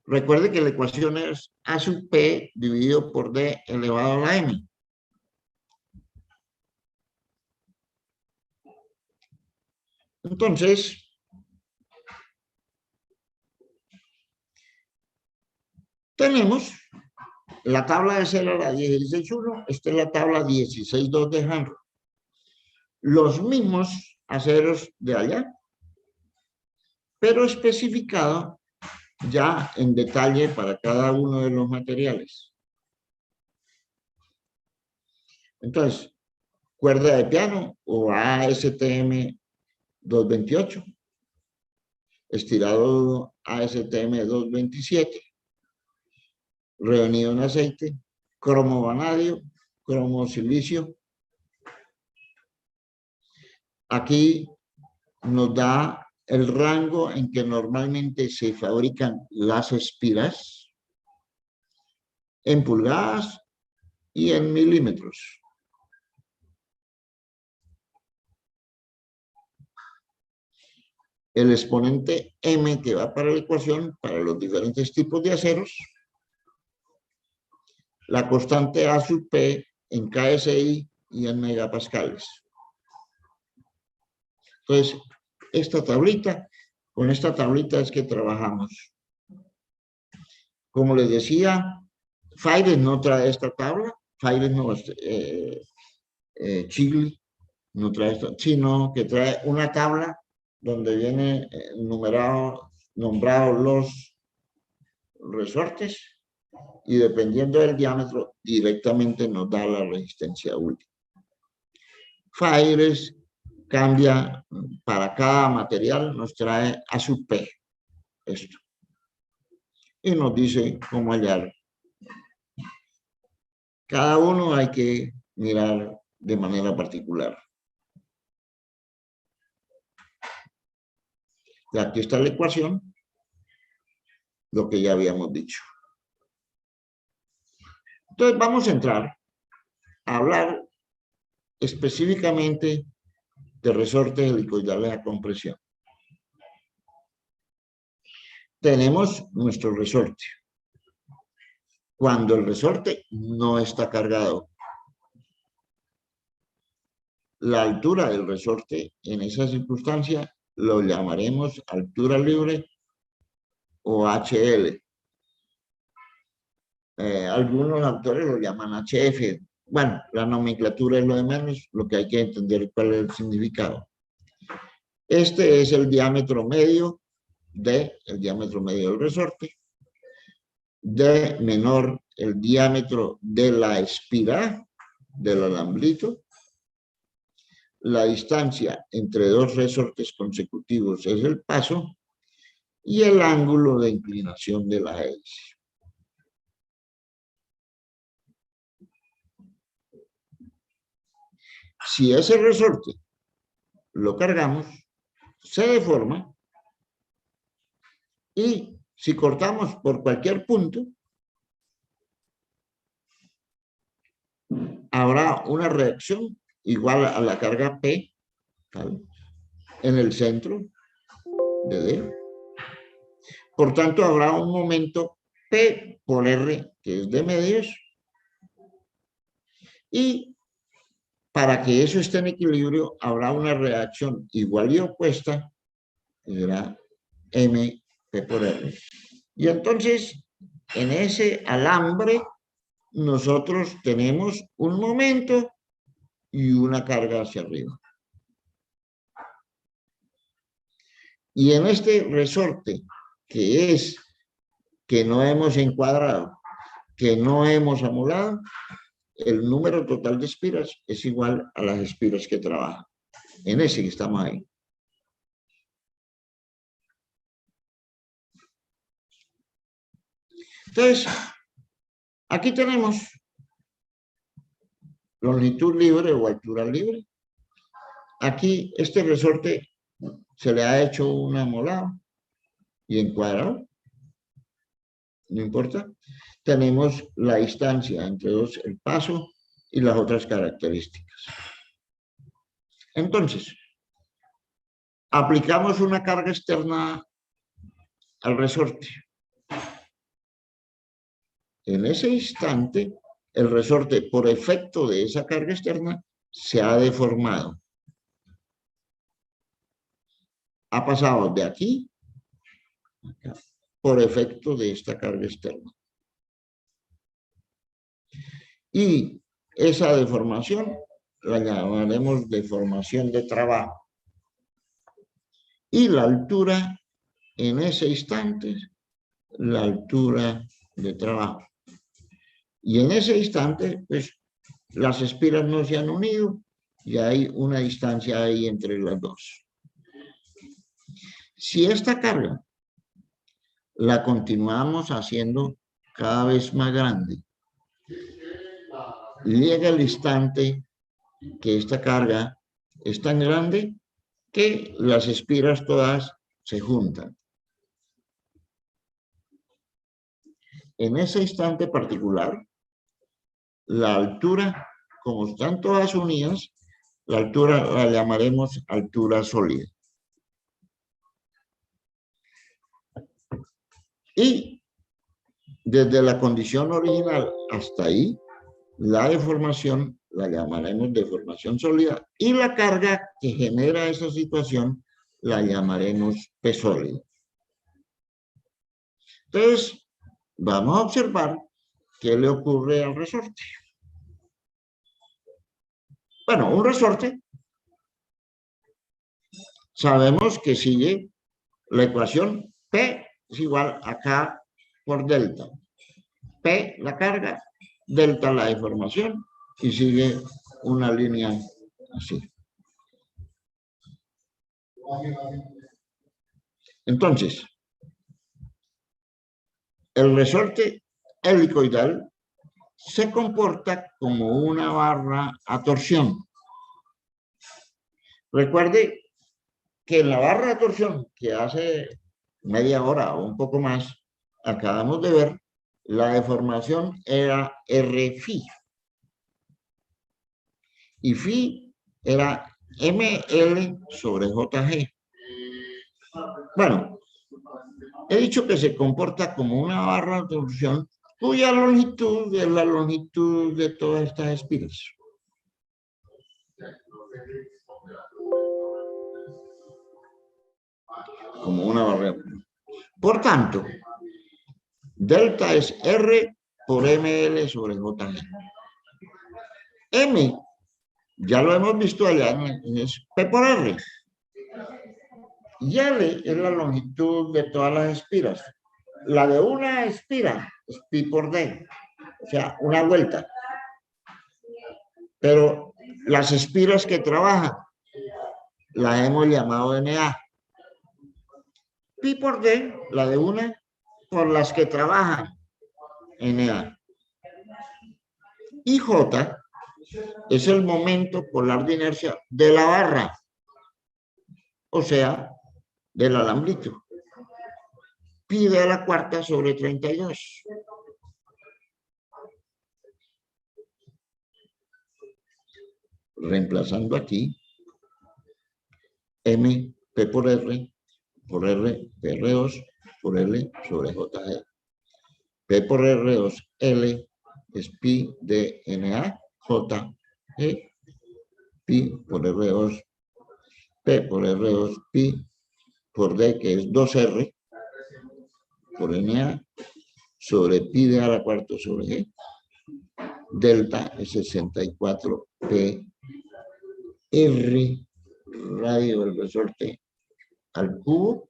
Recuerde que la ecuación es A sub P dividido por D elevado a la M. Entonces, tenemos la tabla de Cela, la 16.1, esta es la tabla 16.2 de Hanro. Los mismos aceros de allá, pero especificado ya en detalle para cada uno de los materiales. Entonces, cuerda de piano o ASTM 228, estirado ASTM 227, reunido en aceite, cromo vanadio, cromo silicio. Aquí nos da el rango en que normalmente se fabrican las espiras en pulgadas y en milímetros. El exponente M que va para la ecuación para los diferentes tipos de aceros, la constante A sub P en KSI y en megapascales. Entonces, con esta tablita es que trabajamos. Como les decía, Fires no trae esta tabla, Fires no, Chile no trae esto, sino que trae una tabla donde viene nombrados los resortes y dependiendo del diámetro directamente nos da la resistencia última. Fires cambia para cada material, nos trae A sub P, esto. Y nos dice cómo hallar. Cada uno hay que mirar de manera particular. Y aquí está la ecuación, lo que ya habíamos dicho. Entonces vamos a entrar a hablar específicamente de resortes helicoidales a compresión. Tenemos nuestro resorte. Cuando el resorte no está cargado, la altura del resorte en esa circunstancia lo llamaremos altura libre o HL. Algunos autores lo llaman HF. Bueno, la nomenclatura es lo de menos, lo que hay que entender cuál es el significado. Este es el diámetro medio el diámetro medio del resorte. D menor el diámetro de la espira del alambrito. La distancia entre dos resortes consecutivos es el paso y el ángulo de inclinación de la hélice. Si ese resorte lo cargamos, se deforma y si cortamos por cualquier punto, habrá una reacción igual a la carga P, ¿vale?, en el centro de D. Por tanto, habrá un momento P por R, que es de medios, y para que eso esté en equilibrio, habrá una reacción igual y opuesta, que será M P por R. Y entonces, en ese alambre, nosotros tenemos un momento y una carga hacia arriba. Y en este resorte, que no hemos encuadrado, que no hemos amolado, el número total de espiras es igual a las espiras que trabajan. En ese que estamos ahí. Entonces, aquí tenemos longitud libre o altura libre. Aquí este resorte se le ha hecho un amolado y encuadrado. No importa. tenemos la distancia entre el paso y las otras características. Entonces, aplicamos una carga externa al resorte. En ese instante, el resorte, por efecto de esa carga externa, se ha deformado. Ha pasado de aquí a acá, por efecto de esta carga externa. Y esa deformación la llamaremos deformación de trabajo. Y la altura, en ese instante, la altura de trabajo. Y en ese instante, pues, las espiras no se han unido y hay una distancia ahí entre las dos. Si esta carga la continuamos haciendo cada vez más grande, llega el instante que esta carga es tan grande que las espiras todas se juntan. En ese instante particular, la altura, como están todas unidas, la altura la llamaremos altura sólida. Y desde la condición original hasta ahí, la deformación la llamaremos deformación sólida y la carga que genera esa situación la llamaremos P sólido. Entonces, vamos a observar qué le ocurre al resorte. Bueno, un resorte, sabemos que sigue la ecuación P es igual a K por delta. P, la carga, delta, la deformación, y sigue una línea así. Entonces, el resorte helicoidal se comporta como una barra a torsión. Recuerde que en la barra de torsión, que hace media hora o un poco más, acabamos de ver, la deformación era R-Φ. Y Φ era ML sobre JG. Bueno, he dicho que se comporta como una barra de torsión cuya longitud es la longitud de todas estas espiras. Como una barra. Por tanto, delta es R por ML sobre JG. M, ya lo hemos visto allá, es P por R. Y L es la longitud de todas las espiras. La de una espira es pi por D, o sea, una vuelta. Pero las espiras que trabajan las hemos llamado NA. Pi por D, la de una, por las que trabajan NA. Y J es el momento polar de inercia de la barra, o sea, del alambrito. Pi a la cuarta sobre 32. Reemplazando aquí, M, P por R, PR2 por L sobre JG. P por R2, L es pi de NA, J, G, pi por R2, P por R2, pi por D, que es 2R, por NA, sobre pi de a la cuarta sobre G. Delta es 64 P R radio del resorte al cubo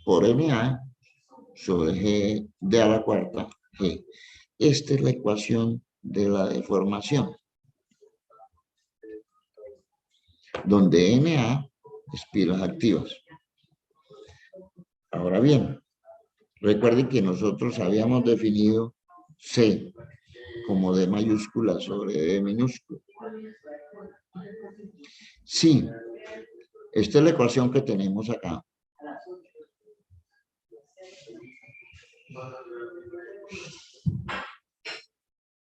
por NA sobre G de a la cuarta G. Esta es la ecuación de la deformación, donde NA es pilas activas. Ahora bien, recuerden que nosotros habíamos definido C como D mayúscula sobre D minúscula. Sí, esta es la ecuación que tenemos acá.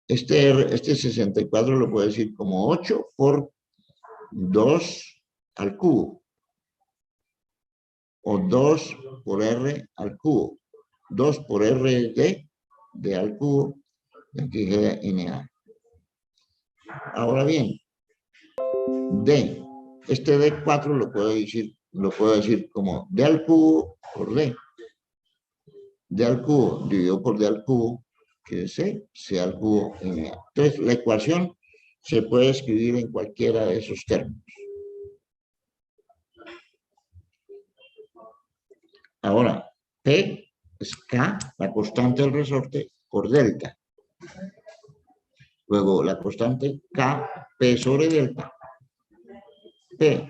Este 64 lo puedo decir como 8 por 2 al cubo. O 2 por R al cubo. 2 por R de al cubo. Aquí queda NA. Ahora bien, D. Este D4 lo puedo decir como D al cubo por D. D al cubo dividido por D al cubo, que es C al cubo NA. Entonces, la ecuación se puede escribir en cualquiera de esos términos. Ahora, P es K, la constante del resorte, por delta. Luego, la constante K, P sobre delta. P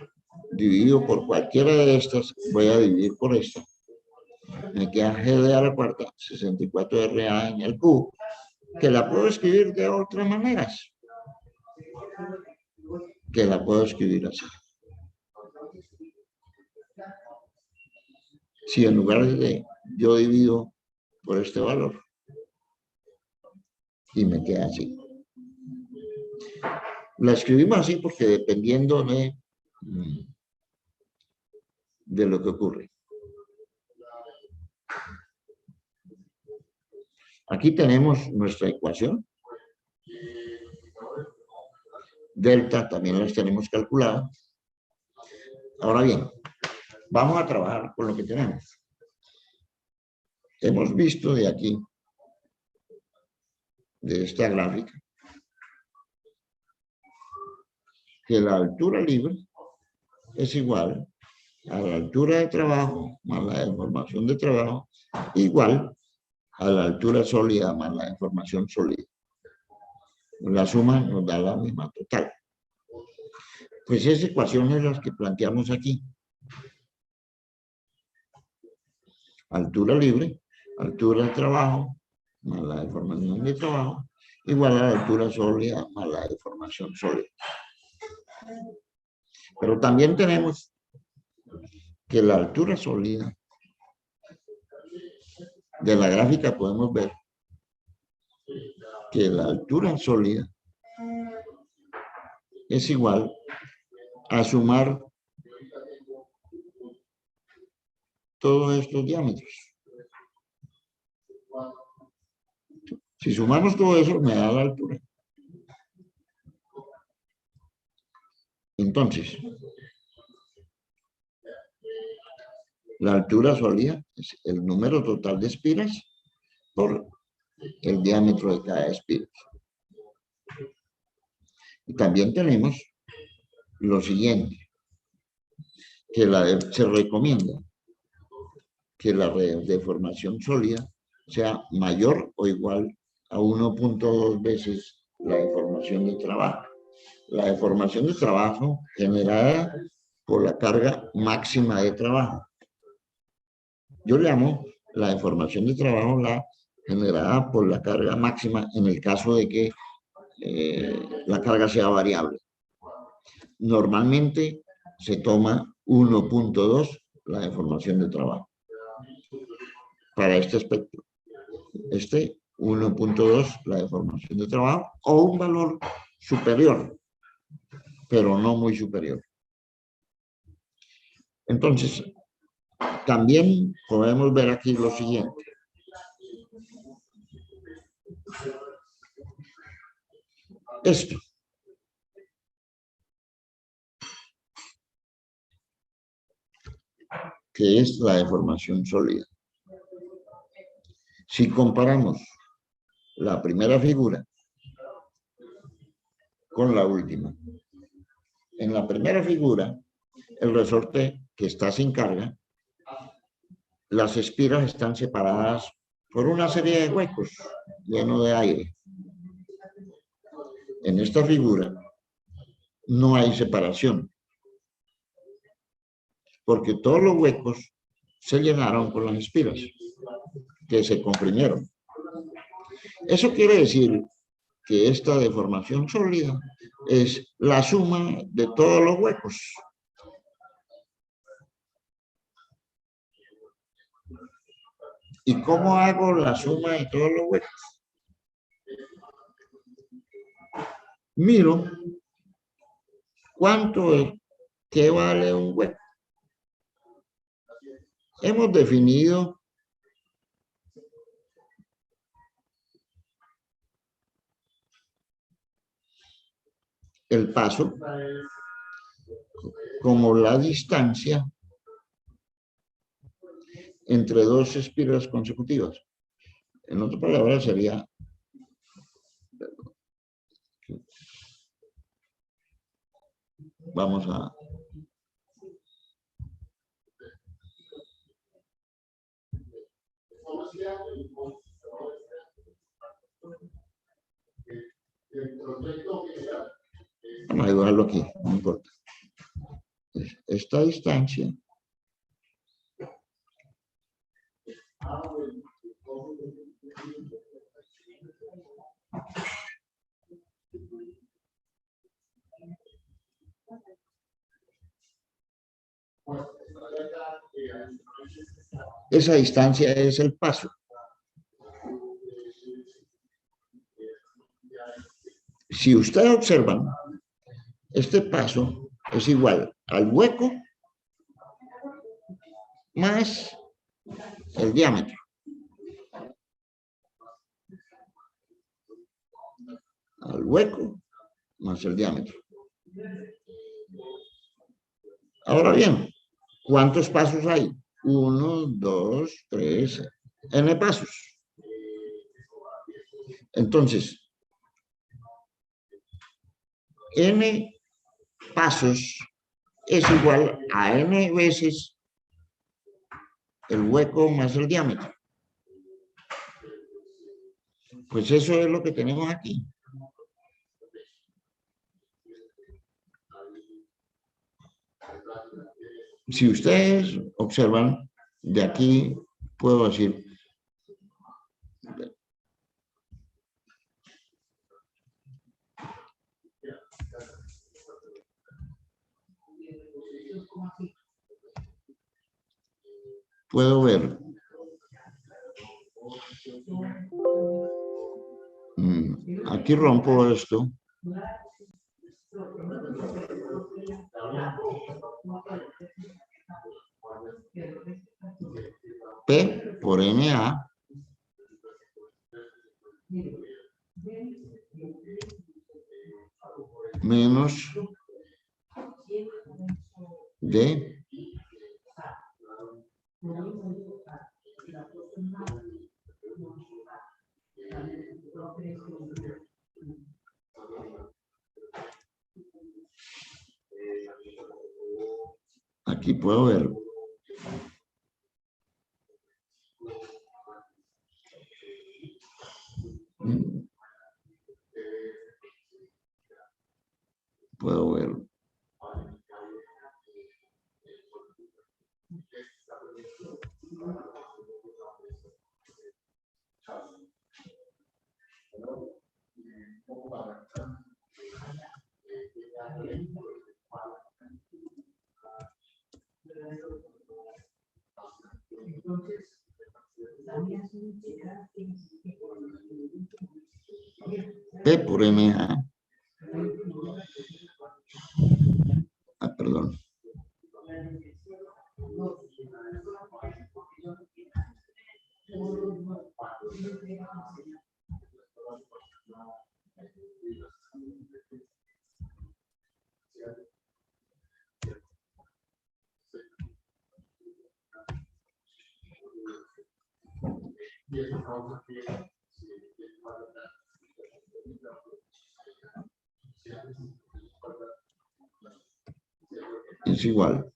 dividido por cualquiera de estas, voy a dividir por esta. Me queda GD a la cuarta, 64RA en el cubo, que la puedo escribir de otras maneras. Que la puedo escribir así. Si en lugar de yo divido por este valor, y me queda así. La escribimos así porque dependiendo de lo que ocurre. Aquí tenemos nuestra ecuación. Delta también las tenemos calculadas. Ahora bien, vamos a trabajar con lo que tenemos. Hemos visto de aquí, de esta gráfica, que la altura libre es igual a la altura de trabajo más la deformación de trabajo, igual a la altura sólida más la deformación sólida. La suma nos da la misma total. Pues esa ecuación es la que planteamos aquí. Altura libre, altura de trabajo más la deformación de trabajo, igual a la altura sólida más la deformación sólida. Pero también tenemos que la altura sólida de la gráfica podemos ver que la altura sólida es igual a sumar todos estos diámetros. Si sumamos todo eso, me da la altura. Entonces, la altura sólida es el número total de espiras por el diámetro de cada espira. Y también tenemos lo siguiente, que se recomienda que la deformación sólida sea mayor o igual a 1.2 veces la deformación de trabajo. La deformación de trabajo generada por la carga máxima de trabajo. Yo le llamo la deformación de trabajo la generada por la carga máxima en el caso de que la carga sea variable. Normalmente se toma 1.2 la deformación de trabajo. Para este espectro. 1.2 la deformación de trabajo o un valor superior, pero no muy superior. Entonces, también podemos ver aquí lo siguiente. Esto. Que es la deformación sólida. Si comparamos la primera figura con la última, en la primera figura, el resorte que está sin carga, las espiras están separadas por una serie de huecos llenos de aire. En esta figura no hay separación, porque todos los huecos se llenaron con las espiras que se comprimieron. Eso quiere decir que esta deformación sólida es la suma de todos los huecos. ¿Y cómo hago la suma de todos los huecos? Miro cuánto es, qué vale un hueco. Hemos definido el paso como la distancia entre dos espiras consecutivas. En otras palabras sería vamos a dibujarlo aquí, no importa. Esta distancia es el paso. Si ustedes observan, este paso es igual al hueco más el diámetro. Al hueco más el diámetro. Ahora bien, ¿cuántos pasos hay? 1, 2, 3, n pasos. Entonces, n pasos es igual a n veces el hueco más el diámetro. Pues eso es lo que tenemos aquí. Si ustedes observan, de aquí puedo decir, puedo ver aquí rompo esto. P por NA menos D aquí puedo ver P por NA. Perdón. Es igual.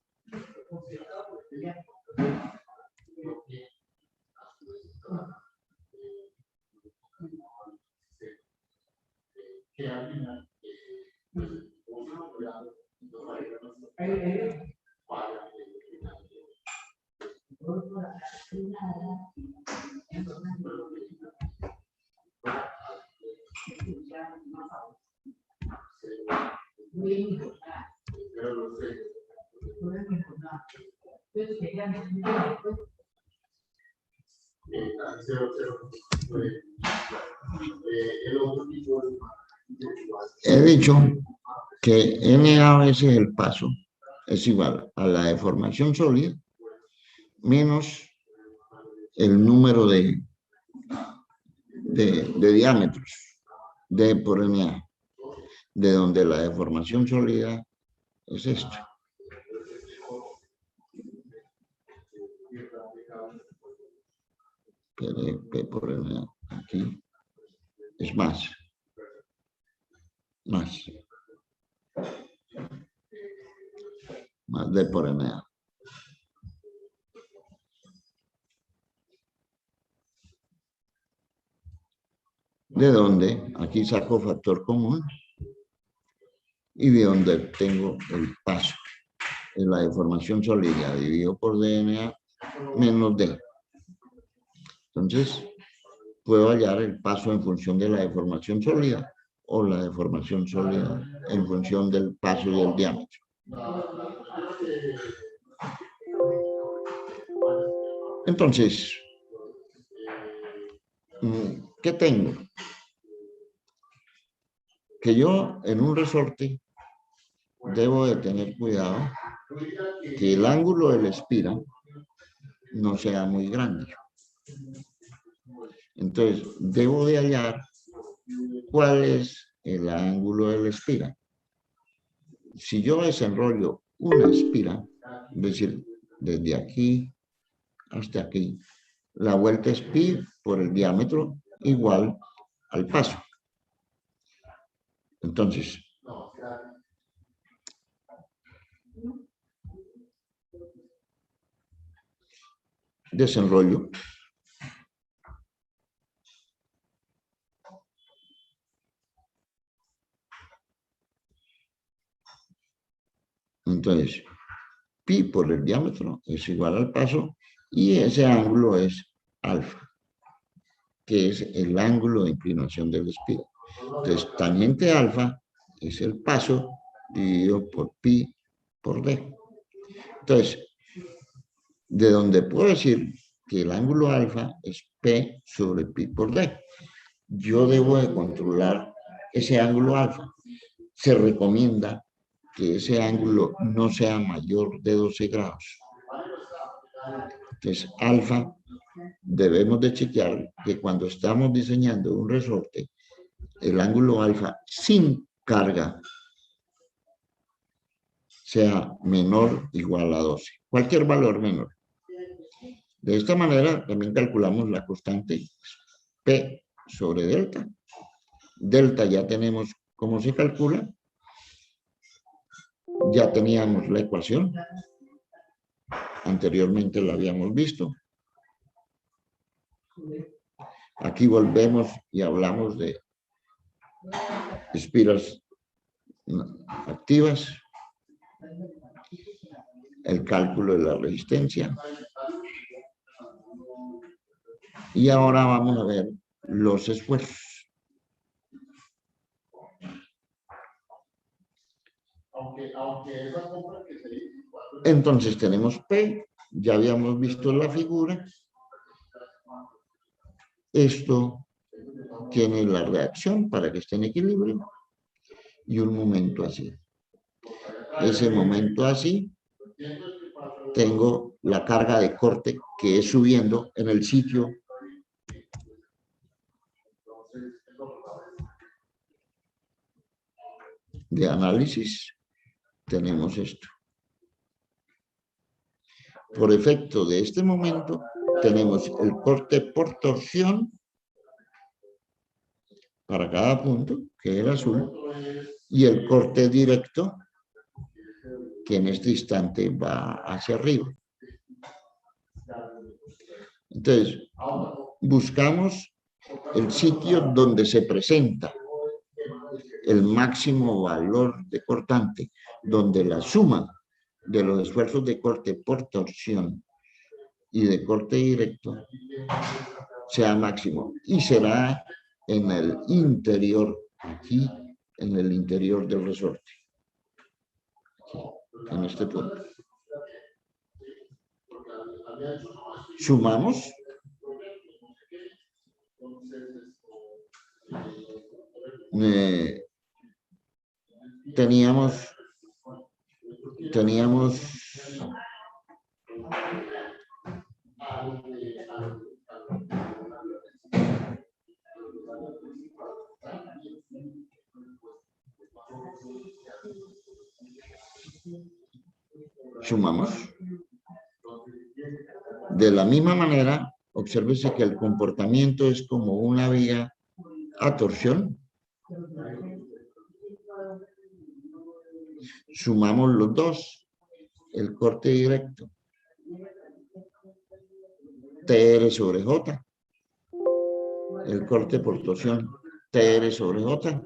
He dicho que N a veces el paso es igual a la deformación sólida menos el número de diámetros, D por NA, de donde la deformación sólida es esto. P por NA, aquí es más. Más D por NA. De donde aquí saco factor común y de donde tengo el paso en la deformación sólida dividido por DNA menos D. Entonces, puedo hallar el paso en función de la deformación sólida o la deformación sólida en función del paso y el diámetro. Entonces, ¿qué tengo? Que yo en un resorte debo de tener cuidado que el ángulo del espira no sea muy grande. Entonces, debo de hallar cuál es el ángulo del espira. Si yo desenrollo una espira, es decir, desde aquí hasta aquí, la vuelta es pi por el diámetro igual al paso. Entonces, desenrollo. Entonces, pi por el diámetro es igual al paso y ese ángulo es alfa, que es el ángulo de inclinación del espira. Entonces, tangente alfa es el paso dividido por pi por d. Entonces, de donde puedo decir que el ángulo alfa es P sobre pi por D. Yo debo de controlar ese ángulo alfa. Se recomienda que ese ángulo no sea mayor de 12 grados. Entonces, alfa, debemos de chequear que cuando estamos diseñando un resorte, el ángulo alfa sin carga sea menor o igual a 12. Cualquier valor menor. De esta manera también calculamos la constante P sobre delta. Delta ya tenemos cómo se calcula. Ya teníamos la ecuación. Anteriormente la habíamos visto. Aquí volvemos y hablamos de espiras activas. El cálculo de la resistencia. Y ahora vamos a ver los esfuerzos. Entonces tenemos P, ya habíamos visto la figura. Esto tiene la reacción para que esté en equilibrio y un momento así. Ese momento así, tengo la carga de corte que es subiendo en el sitio de análisis. Tenemos esto. Por efecto de este momento, tenemos el corte por torsión para cada punto, que es el azul, y el corte directo, que en este instante va hacia arriba. Entonces, buscamos el sitio donde se presenta el máximo valor de cortante, donde la suma de los esfuerzos de corte por torsión y de corte directo sea máximo, y será en el interior, aquí, en el interior del resorte, aquí, en este punto. Sumamos teníamos sumamos. De la misma manera, obsérvese que el comportamiento es como una vía a torsión. Sumamos los dos, el corte directo, TR sobre J, el corte por torsión, TR sobre J.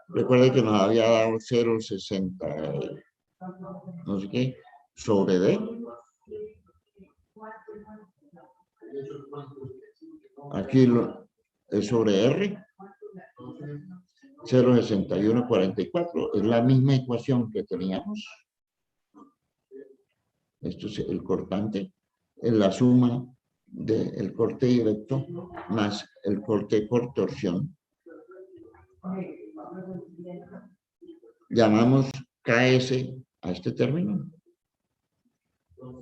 Recuerde que nos había dado 0,60, no sé qué, sobre D. Aquí es sobre R. 0,6144 es la misma ecuación que teníamos. Esto es el cortante, es la suma del corte directo más el corte por torsión. Llamamos KS a este término.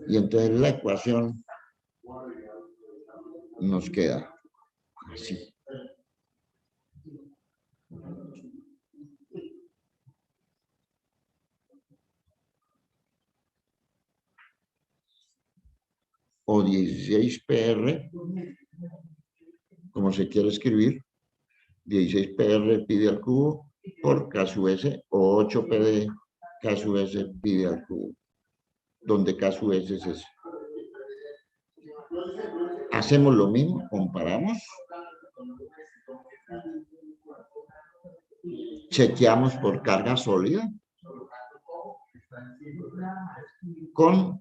Y entonces la ecuación nos queda así. O 16PR, como se quiere escribir, 16PR pi d al cubo por K sub S, o 8P de K sub S pi d al cubo, donde K sub S es eso. Hacemos lo mismo, comparamos. Chequeamos por carga sólida con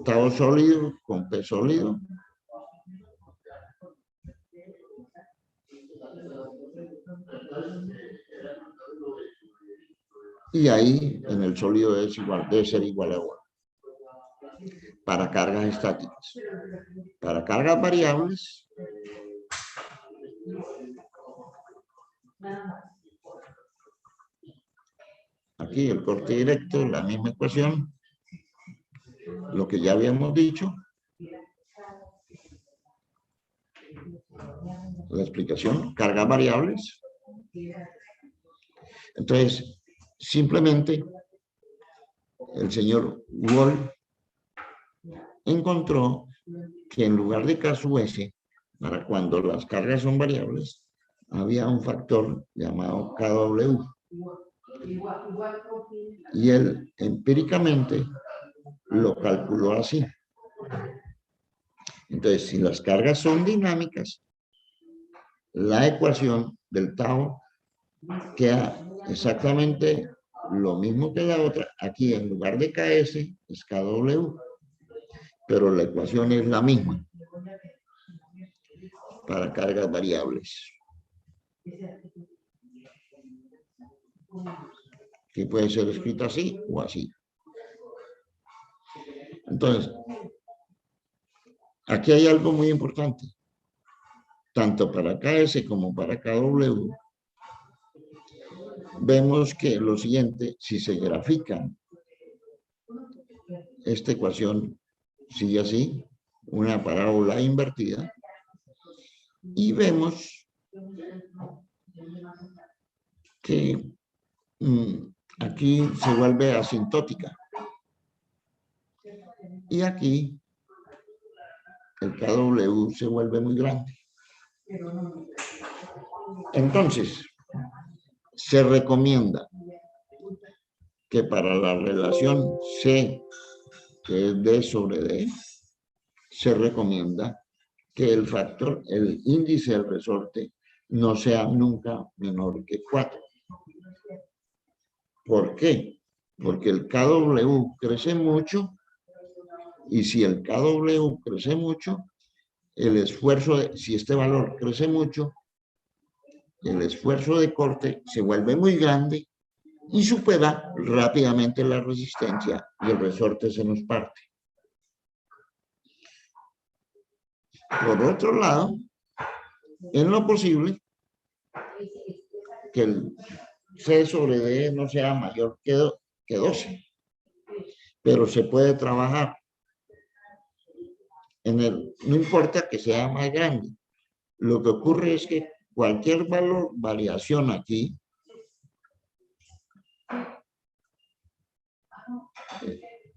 tau sólido, con P sólido. Y ahí en el sólido es igual, debe ser igual a 1. Para cargas estáticas. Para cargas variables, aquí el corte directo, la misma ecuación, lo que ya habíamos dicho. La explicación, cargas variables. Entonces, simplemente el señor Wolf encontró que en lugar de K sub S, para cuando las cargas son variables, había un factor llamado KW. Y él empíricamente lo calculó así. Entonces, si las cargas son dinámicas, la ecuación del tau queda exactamente lo mismo que la otra. Aquí en lugar de KS es KW, pero la ecuación es la misma para cargas variables. Que puede ser escrito así o así. Entonces, aquí hay algo muy importante. Tanto para KS como para KW, vemos que lo siguiente, si se grafica esta ecuación, sigue así, una parábola invertida, y vemos que aquí se vuelve asintótica. Y aquí el KW se vuelve muy grande. Entonces, se recomienda que para la relación C, que es D sobre D, se recomienda que el factor, el índice del resorte, no sea nunca menor que 4. ¿Por qué? Porque el KW crece mucho, y si el KW crece mucho, el esfuerzo, si este valor crece mucho, el esfuerzo de corte se vuelve muy grande y supera rápidamente la resistencia y el resorte se nos parte. Por otro lado, en lo posible, que el C sobre D no sea mayor que 12, pero se puede trabajar. No importa que sea más grande. Lo que ocurre es que cualquier variación aquí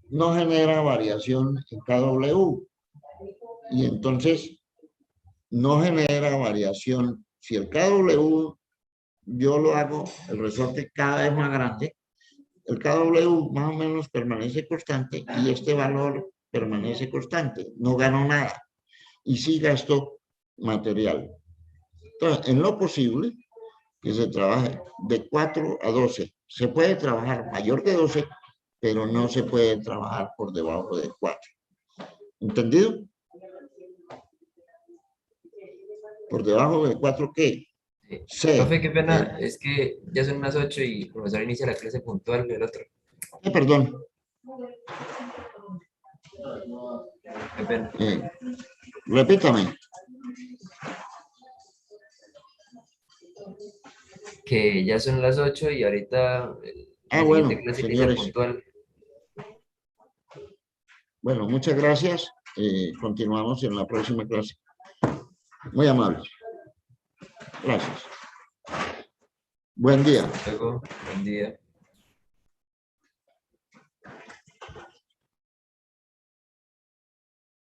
no genera variación en KW. Y entonces no genera variación. Si el KW yo lo hago, el resorte cada vez más grande, el KW más o menos permanece constante y este valor permanece constante. No gano nada. Y sí gasto material. Entonces, en lo posible, que se trabaje de 4 a 12. Se puede trabajar mayor de 12, pero no se puede trabajar por debajo de 4. ¿Entendido? Por debajo de 4, ¿qué? C. Profe, qué pena, es que ya son las 8 y el profesor inicia la clase puntual del otro. Perdón. Qué pena. Repítame. Que ya son las 8 y ahorita la Bueno, siguiente clase inicia señores. puntual. Bueno, muchas gracias. Continuamos en la próxima clase. Muy amables. Gracias. Buen día. Luego, buen día.